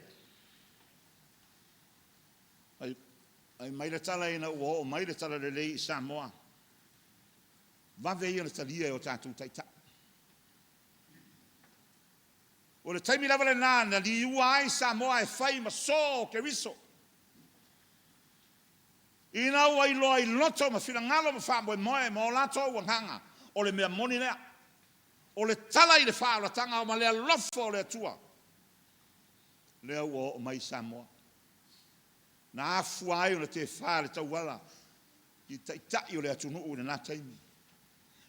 Ai mai le tala ina ua o mai le tala le lei i Samoa. Vave ia le talia o tātou taita. O le taimi lava le nāna li ua ai Samoa e whai ma so Keriso. Ina ua i loa i loto ma whina ngalo ma wha moe moe ma o lato ua nganga. O le mea moni lea. O le tala i le wha o la tanga o ma lea lofo o le atua. Lea ua o mai Samoa. Na afu ai o na te wha le tauala. I taitai o le atunu o na taimi.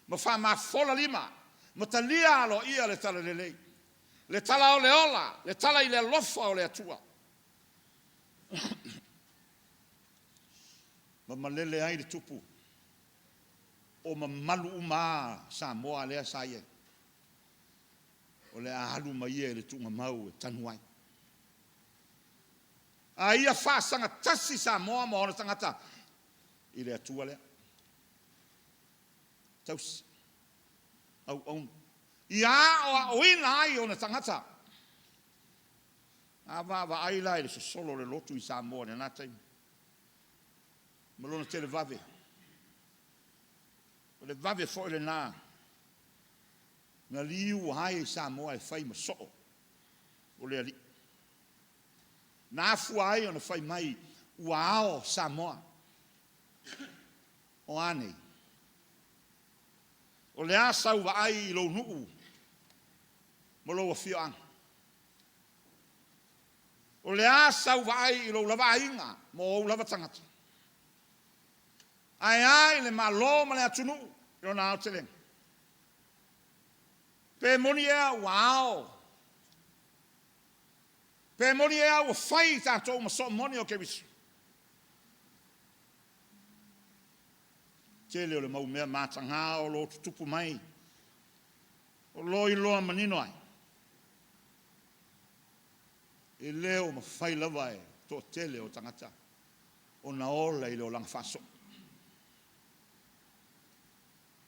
Ma wha ma fola lima. Ma talia alo ia le tala le lei. Le tala o le ola. Le tala i le lofa o le atua. Ma malele ai le tupu. o mamalu uma Samoa lea saia. O le ahalu mai e le tunga mau e tanuai. A ia whaasanga tasi Samoa ma ona tangata i le atua lea. Tausi. Au. Ia o ina ai ona tangata. A wa ai lai le solo le lotu i Samoa ne nā taimi. Malona tele vave. O le vave fo le nā. Na liu hai i Samoa e whai maso. O le ali. Nā fua ai ona whai mai ua ao Samoa. O anei. O le a sau wa ai i lo nuu. Mo lo fio anga. O le a sau wa ai i lo lava inga. Mo o lava tangata. Ai le malo ma le atunu. Yo na o teleng. Pe moni ea wow. Pe moni ea ua whai tātou ma so moni o ke wisu. Tele o le mau mea mātanga o lo tutupu mai. O lo i loa manino ai. E leo ma whai lava e to tele o tangata. O na ola i leo langa whaso.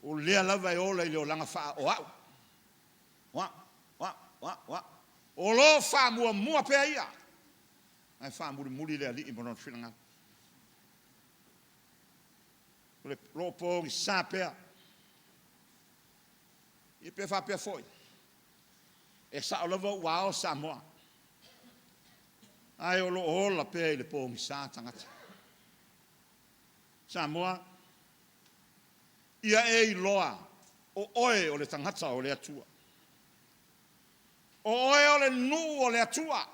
O lea lava e ola i leo langa wha o au. Wa. O lo wha mua pea ia. Ai wha muri lea li i mono whilanga. O le lo po i sa pea. I pea wha pea foi. E sa o lava wao Samoa. Ai o lo ola pea i le po i sa tangata. Samoa. Ia e i loa. O oe o le tangata o le atua. O oe o le nu o le atua.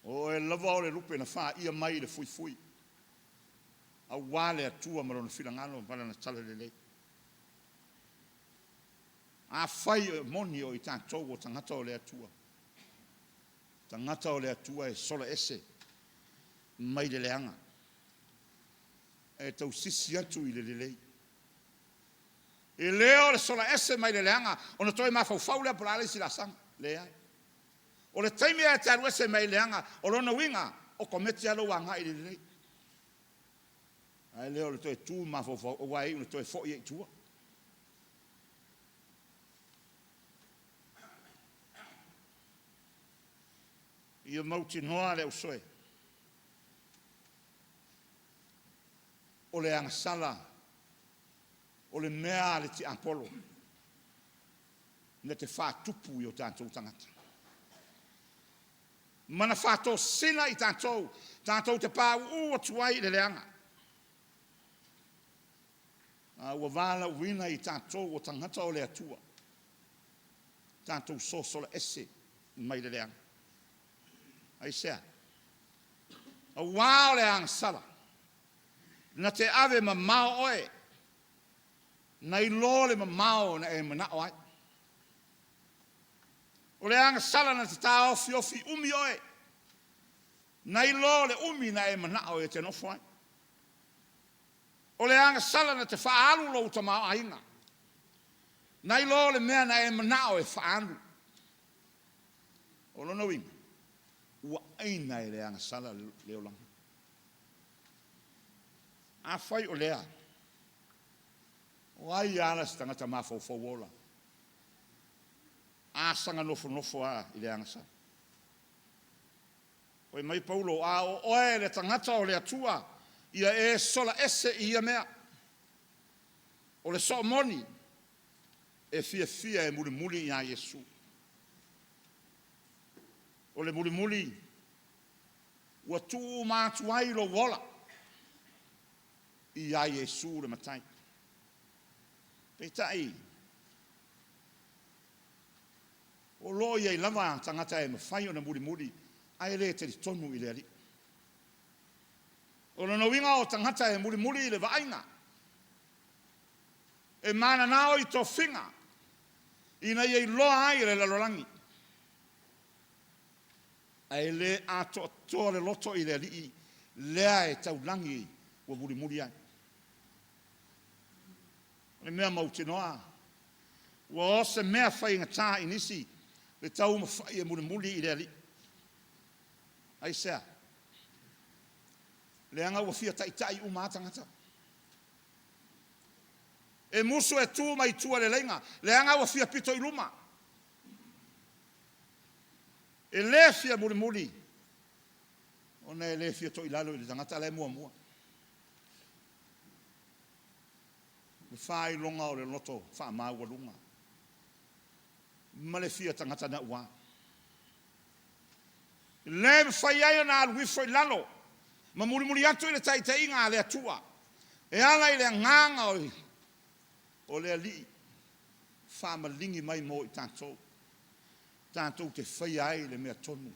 O e lava o le lupe na wha ia mai le fui. A wale atua marona whilangano pala na tala le lei. A whai moni o i tātou o tangata o le atua. Tangata o le atua e sola ese mai le leanga. E tau sisi atu i le lei. E leo le sola ese mai le leanga. O na toi mawhau lea polale si la sang. Lea. O le taimi e te aru ese mai leanga. O lona winga. O kometi alo wanga i le lei. Ai leo le toi tū mawhau. O wai le toi fo i e tua. Ia mauti noa le usoe. O le angasala. O le mea le ti Apollo. Ne te whātupu i o tātou tangata. Mana whātou sina i tātou. Tātou te pā ua tuai le leanga. Ua wāla uina i tātou o tangata o le atua. Tātou sosola ese mai le leanga. Ai sea. A wāo le angasala. Na te ave ma mao oe. Na i lole ma mao na e mana oai. O le anga sala na te tā ofi umi oe. Na i lole umi na e mana oe te nofo ai. O le anga sala na te whaalu lo ta mao ainga. Na i lole mea na e mana oe whaalu. O lona winga. Ua aina e le anga sala leo langa. A whai o lea. O ai ala si tangata mawhau ola. A sanga nofo a i le angasa. O mai Paulo a o oe le tangata o le atua. Ia e sola ese ia mea. O le so moni. E fia e muli ia Yesu. O le muli. Ua tu mātuai lo wola. Ia Yesu le matai. Peitai. O lo ia i lava tangata e mawhai o na muri. Ai le te tonu i le ali. O na winga o tangata e muri le vainga. E mana nao i to whinga. Ina ia i loa ai le lalorangi. Ai le ato le loto i le ali. Lea e tau langi o muri ai. le mea mautinoa. Ua o se mea whaingatā inisi, le tau mawhai e muli i le ali. Ai sea. Le anga ua fia tai umatangata. E musu e tu mai tua le lenga, le anga ua fia pito i luma. E le fia muli. Ona e le fia to i lalo i le tangata le mua. Me whai longa o le loto, wha maua lunga. Ma le fia tangata na ua. Le whai ai na alwifo i lalo. Ma muri atu i le tai ngā le atua. E ala i le nganga o le ali. Wha malingi mai mo i tātou. Tātou te whai ai le mea tonu.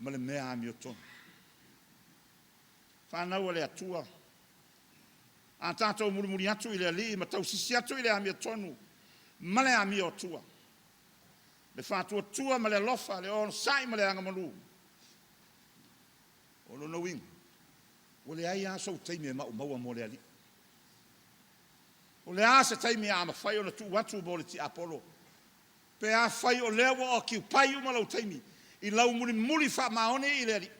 Ma le mea ami o tonu. Whanau o le atua. A tātou muri atu i le ali. Ma tau sisi atu i le ami o tonu. Ma le ami o tua. Le whātua tua ma le lofa. Le ono sai ma le anga manu. O no wing. O le ai aso teimi e maua mo le ali. O le asa teimi a ma whai o na tu watu mo le ti Apollo. Pe a whai o lewa o ki upai uma lau teimi. I lau muli wha maone i le ali.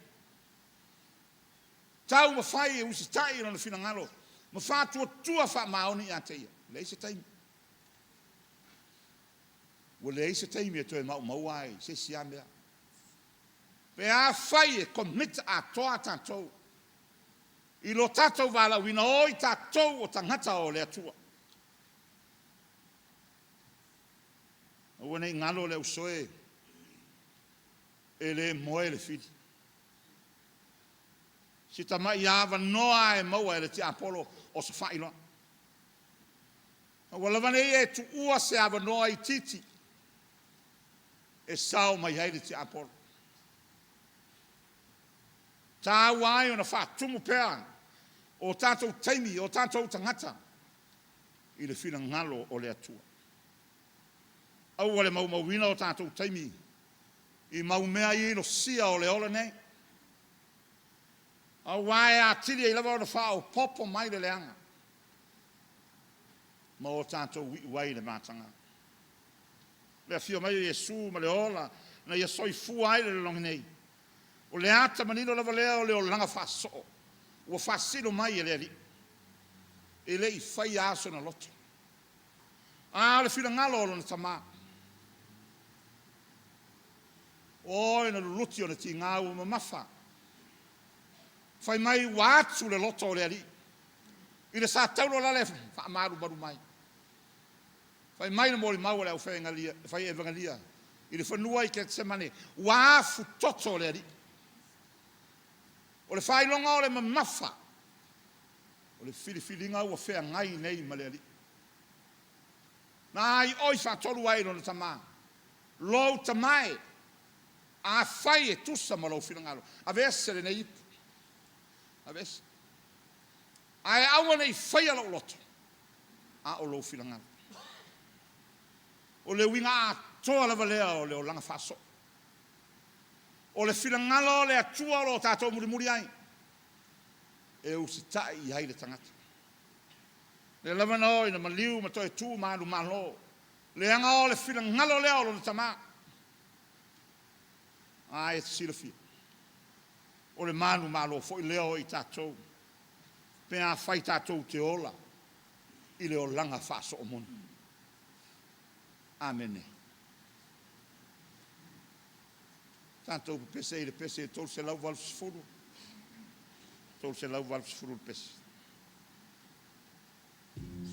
Tau ma whai e usi tai i lona whina ngalo. Ma whātua tua wha maone i a teia. Le isa teimi. O le isa teimi e toi maua ai. Se sia mea. Pe a whai e commit a toa tātou. I lo tātou wala wina o i tātou o tangata o le atua. O nei ngalo le usoe. E le moe le fili. Si tama i awa noa e maua e le ti Apollo o sa whailo. O lawane e tu ua se awa noa i titi. E sao mai hei le ti Apollo. Tā wai o na wha tumu pēa. O tātou taimi, o tātou tangata. I le whina ngalo o le atua. Au ale mauwina o tātou taimi. I maumea i no sia o le ola nei. Au wai a tiri e lawa o na wha o popo mai le leanga. Ma o tātou wai le mātanga. Le fio mai o Yesu ma le ola. Na ia soi fu ai le longi nei. O le ata manino lava lea o le o langa whaso. Ua whasino mai e le ali. E le I whai aso na loto. A le whina ngalo o na tamā. O na luluti o na ti ngā ua mamafa. Whai mai wātu le loto o le ali. I le sā taulo la le whaamaru baru mai. Whai mai na mori maua le au whai evangalia. I le whanua I ke semane. Wāfu toto o le ali. O le whailonga o le mamafa. O le whiliwhilinga ua whea ngai nei ma le ali. Nā I oi whatolu ai no le tamā. Lou tamae. A whai e tusa ma lau whilangalo. A vese le nei ipu. A vese. A e aua nei whai ala o loto. A o lau whilangalo. O le winga a toa lava lea o le o langa whaso. O le whilangalo le atua o tātou muri ai. E usitai I hai le tangata. Le lavana o ina maliu ma toi tū malu malo. Le anga o le whilangalo lea o le tamā. A e sila fia. O le malu malo fo I leo I tātou. Pea whai tātou te ola. I le o langa whaso o moni. Amene. Tātou pese I le pese tol se lau walu sifuru. Tol se lau walu sifuru le pese. Oh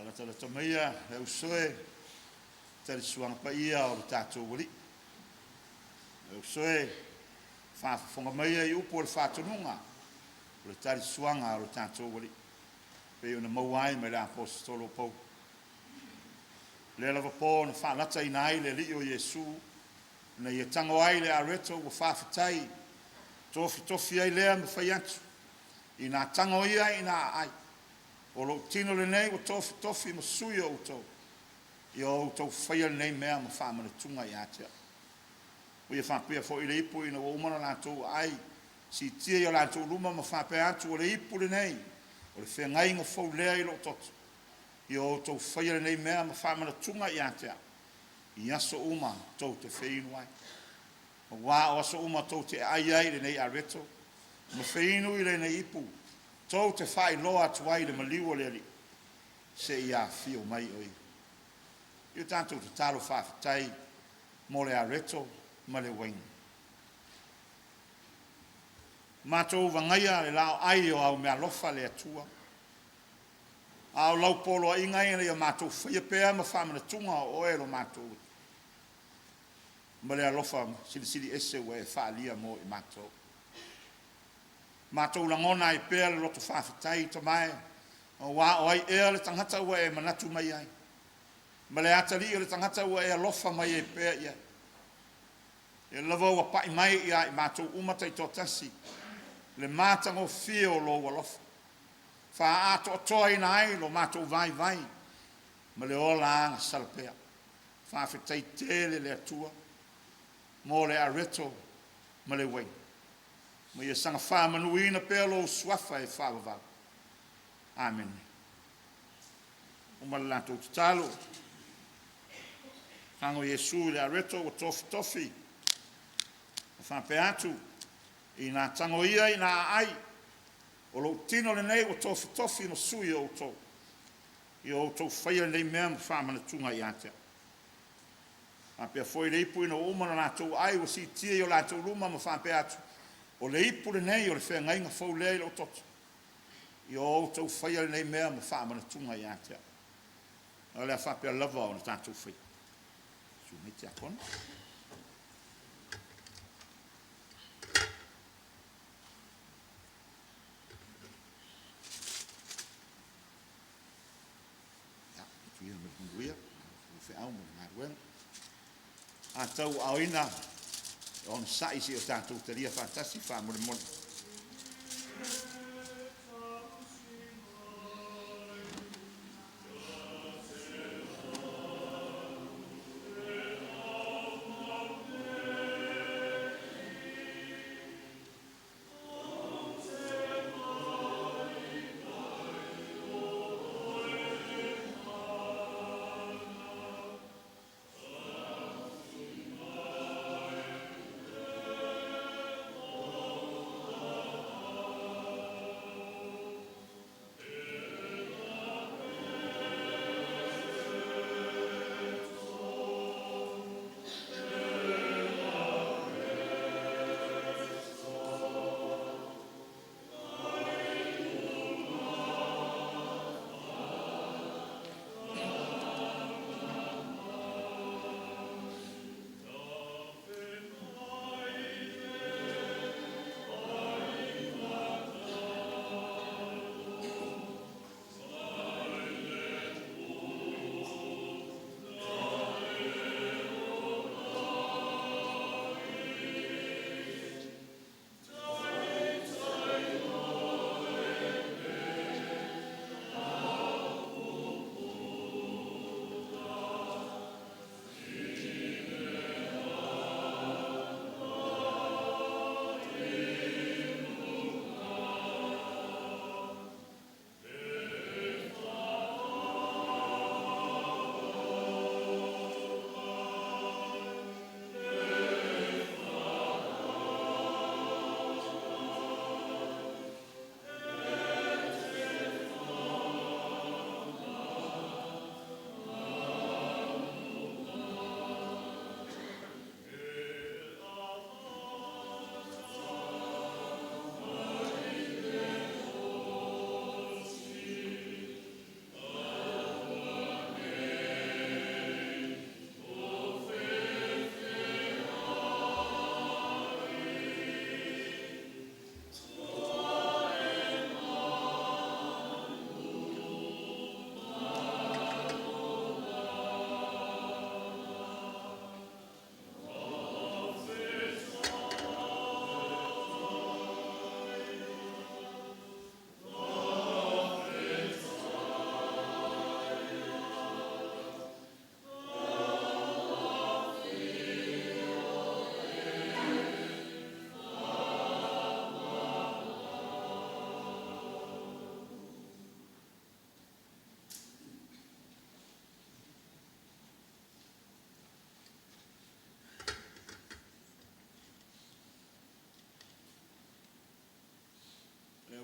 ala tala tamaia le usoe tali suanga pa ia o tātou wali. Le usoe whaafonga maia i upo le whātununga o le tali suanga o le tātou wali. Pe una mauai me le apostolo pau. Le lava po na whaalata i nai le li o Yesu na ia tango ai le areto o whaafitai tofi ai lea me whai atu. I nā tango ia i nā ai. O lo tino le nei o tofi ma sui o tau. I o tau whaia le nei mea ma whaamana tunga i atea. O ia whapea fo i le ipu i na o umana lātou ai. Si tia i o lātou luma ma whapea atu o le ipu le nei. O le whengai ngā fau lea i lo totu. I o tau whaia le nei mea ma whaamana tunga i atea. I aso uma tau te whainu ai. O wā o aso uma tau te ai le nei areto. Ma whainu i le nei ipu. Tau te whai loa tuai le maliwa le ali. Se ia fio mai oi. Iu tātou te talo whawhitai. Mo le areto ma le wain. Mātou wangaia le lao ai o au mea lofa le atua. Au lau polo a ingai le mātou whaia pēa ma whamana tunga o e lo mātou. Ma le alofa sili ese ue e whaalia mo i mātou. Mātou langona i pēa le loto whawhitai ta mai. O wā o ai ea le tangata ua e manatu mai ai. Ma le atari o le tangata ua e alofa mai e pēa ia. E lava ua pai mai ia i mātou umata i tō tasi. Le mātango fio lo ua lofa. Wha ato atoa ina ai lo mātou vai. Ma le ola anga salpea. Whawhitai tele le atua. Mo le areto ma le wai. Ma ia sanga whamanuina pēa lo swafa e whawawau. Amen. O malato te talo. Hango Yesu le areto o tofi. Whape atu. I nā tango ia i nā ai. O lo tino le nei o tofi no sui o tō. I o tō whaia nei mea ma whamana tunga i atea. A pia foi le ipu ina umana lātou ai o si tia i o lātou luma ma whape atu. O le ipu le nei o le whengai ngā whau lea i lo toto. I o tau whaia le nei mea ma whamana tunga i atea. O lea whape a lava o na tātou whai. Su me te akona. Ja, tu ia me kunguia. Fe au mo ngā ruenga. A tau auina on saisi o tātou taria whātasi whāmone.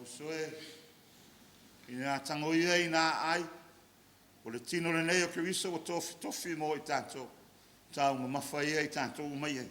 usoe ina tango ia ina ai o le tino le nei o Keriso o tofi mo i tātou tau ma mawhai i tātou mai ai.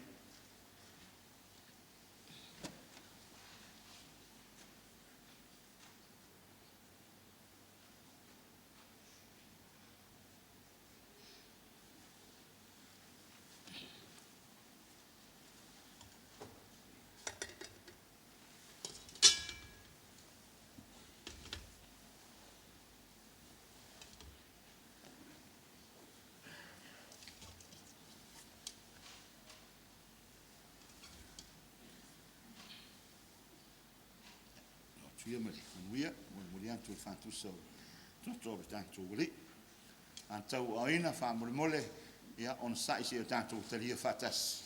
Tuia mali, manuia, muli antu le whantusa o toto o tātou wali. Antau o ina whamole mole, ia on saisi o tātou talia whatas.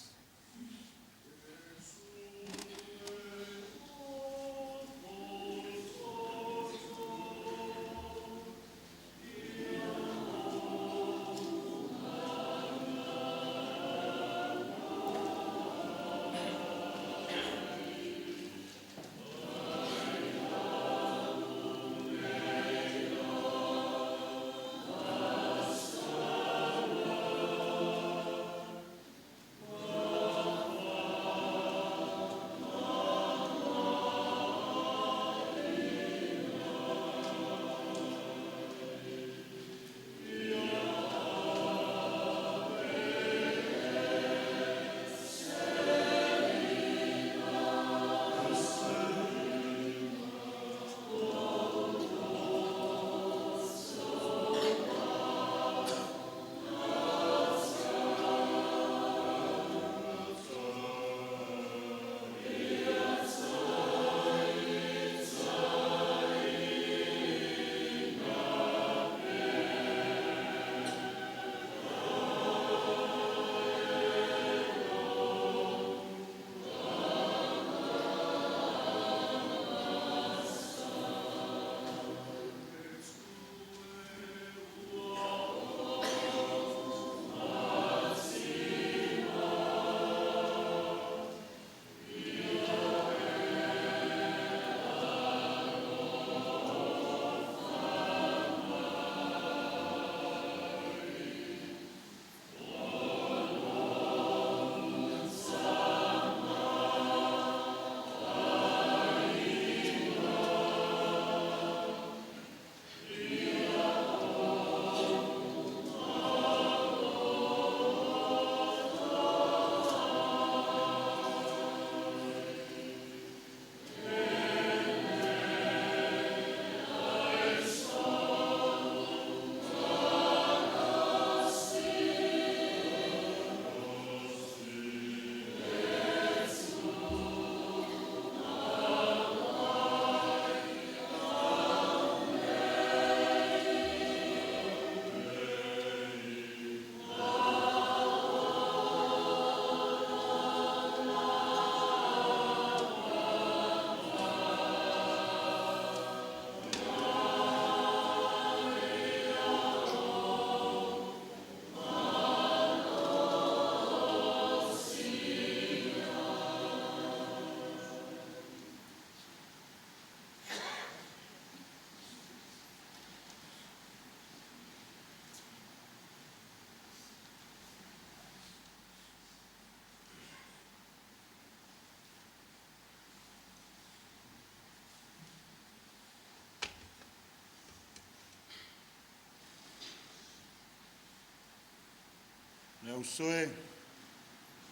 Ne usoe,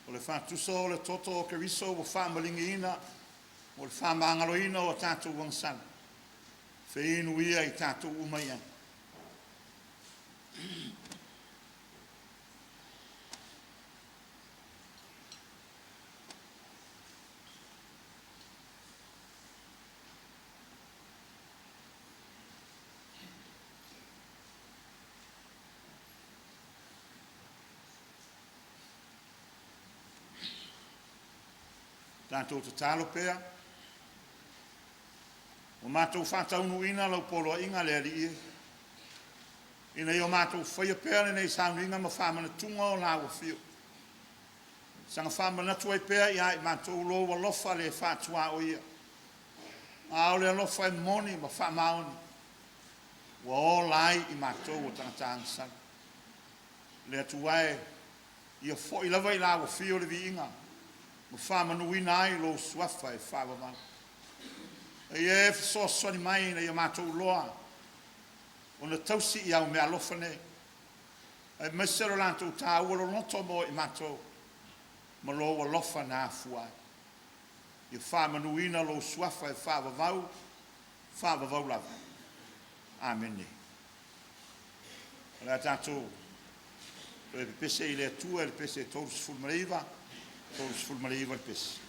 o le whātusa o le toto o Keriso o whāmalingi ina, o le whāmangalo ina o tātou wangsana. Whainu ia i tātou umai ai. Tātou te talo pēr. O mātou whātaunu ina lau polo inga le ali e. Ina i o mātou whaia pēr nei sānu inga ma whamana tunga o lau whio. Sanga whamana tuai pēr ia i mātou loa lofa le whātua o ia. A o le alofa e moni ma wha maoni. Wa o lai I mātou o tangata angasani. Le atu wae, ia fo I lava I la wa fio le vi inga. Ma wha manuina ai lo suafa e wha wamau. E e so swani mai na ia mātou loa. O na tausi I au me alofa ne. E mesero lantou tā ua lo noto mo I mātou. Ma lo wa lofa na afuai. Ia wha manuina lo suafa e wha wavau lava. Amen. Ora tātou, le pese I le atua, le pese tōrus fulmareiva le pese.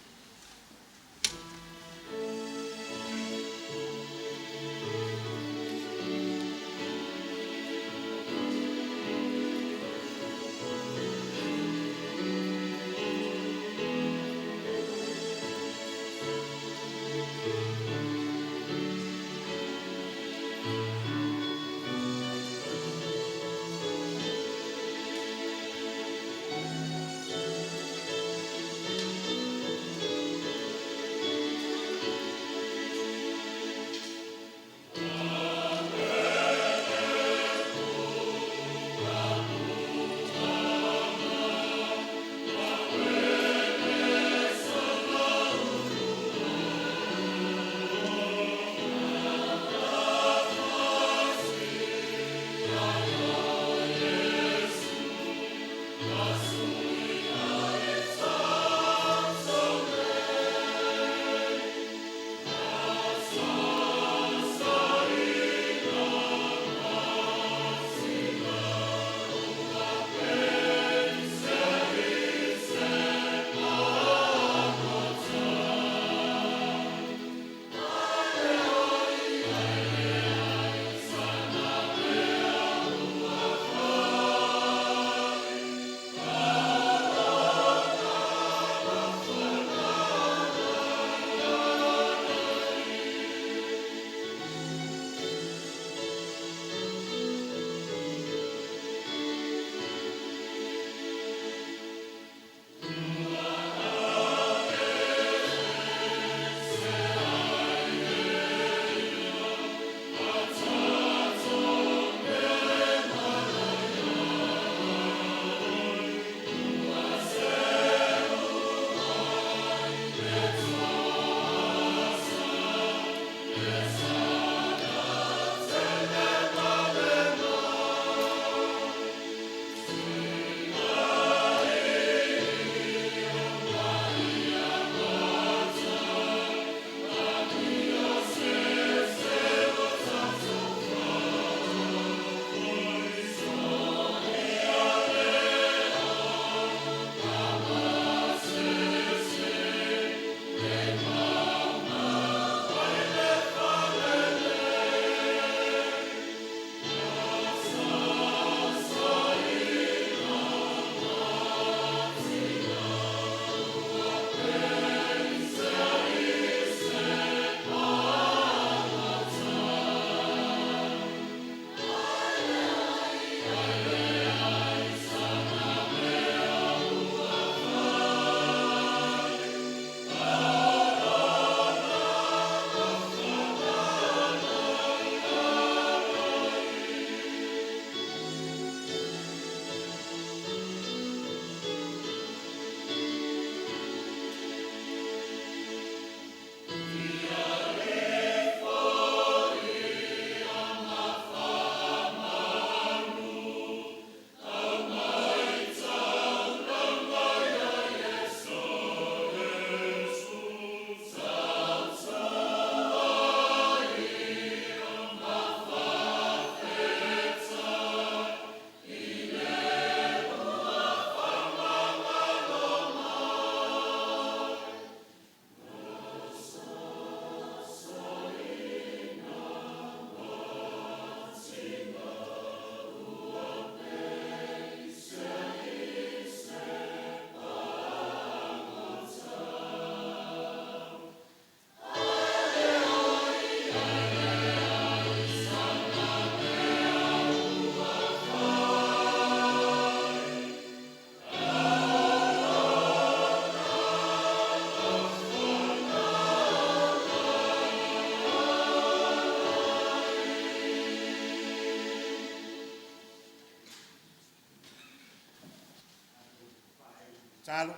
Talo.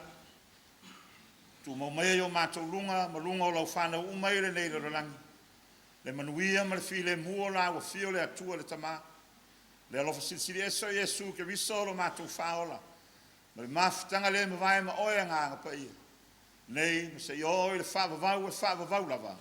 Tu mau mai o mātou lunga, ma lunga o lau whanau umai le nei le rolangi. Le manuia ma le file mua la wa fio le atua le tama. Le alofa sili eso Yesu ke riso lo mātou whaola. Ma le mafutanga le mawai ma oia ngā pa ia. Nei, ma se i oi le whaavavau e whaavavau lava.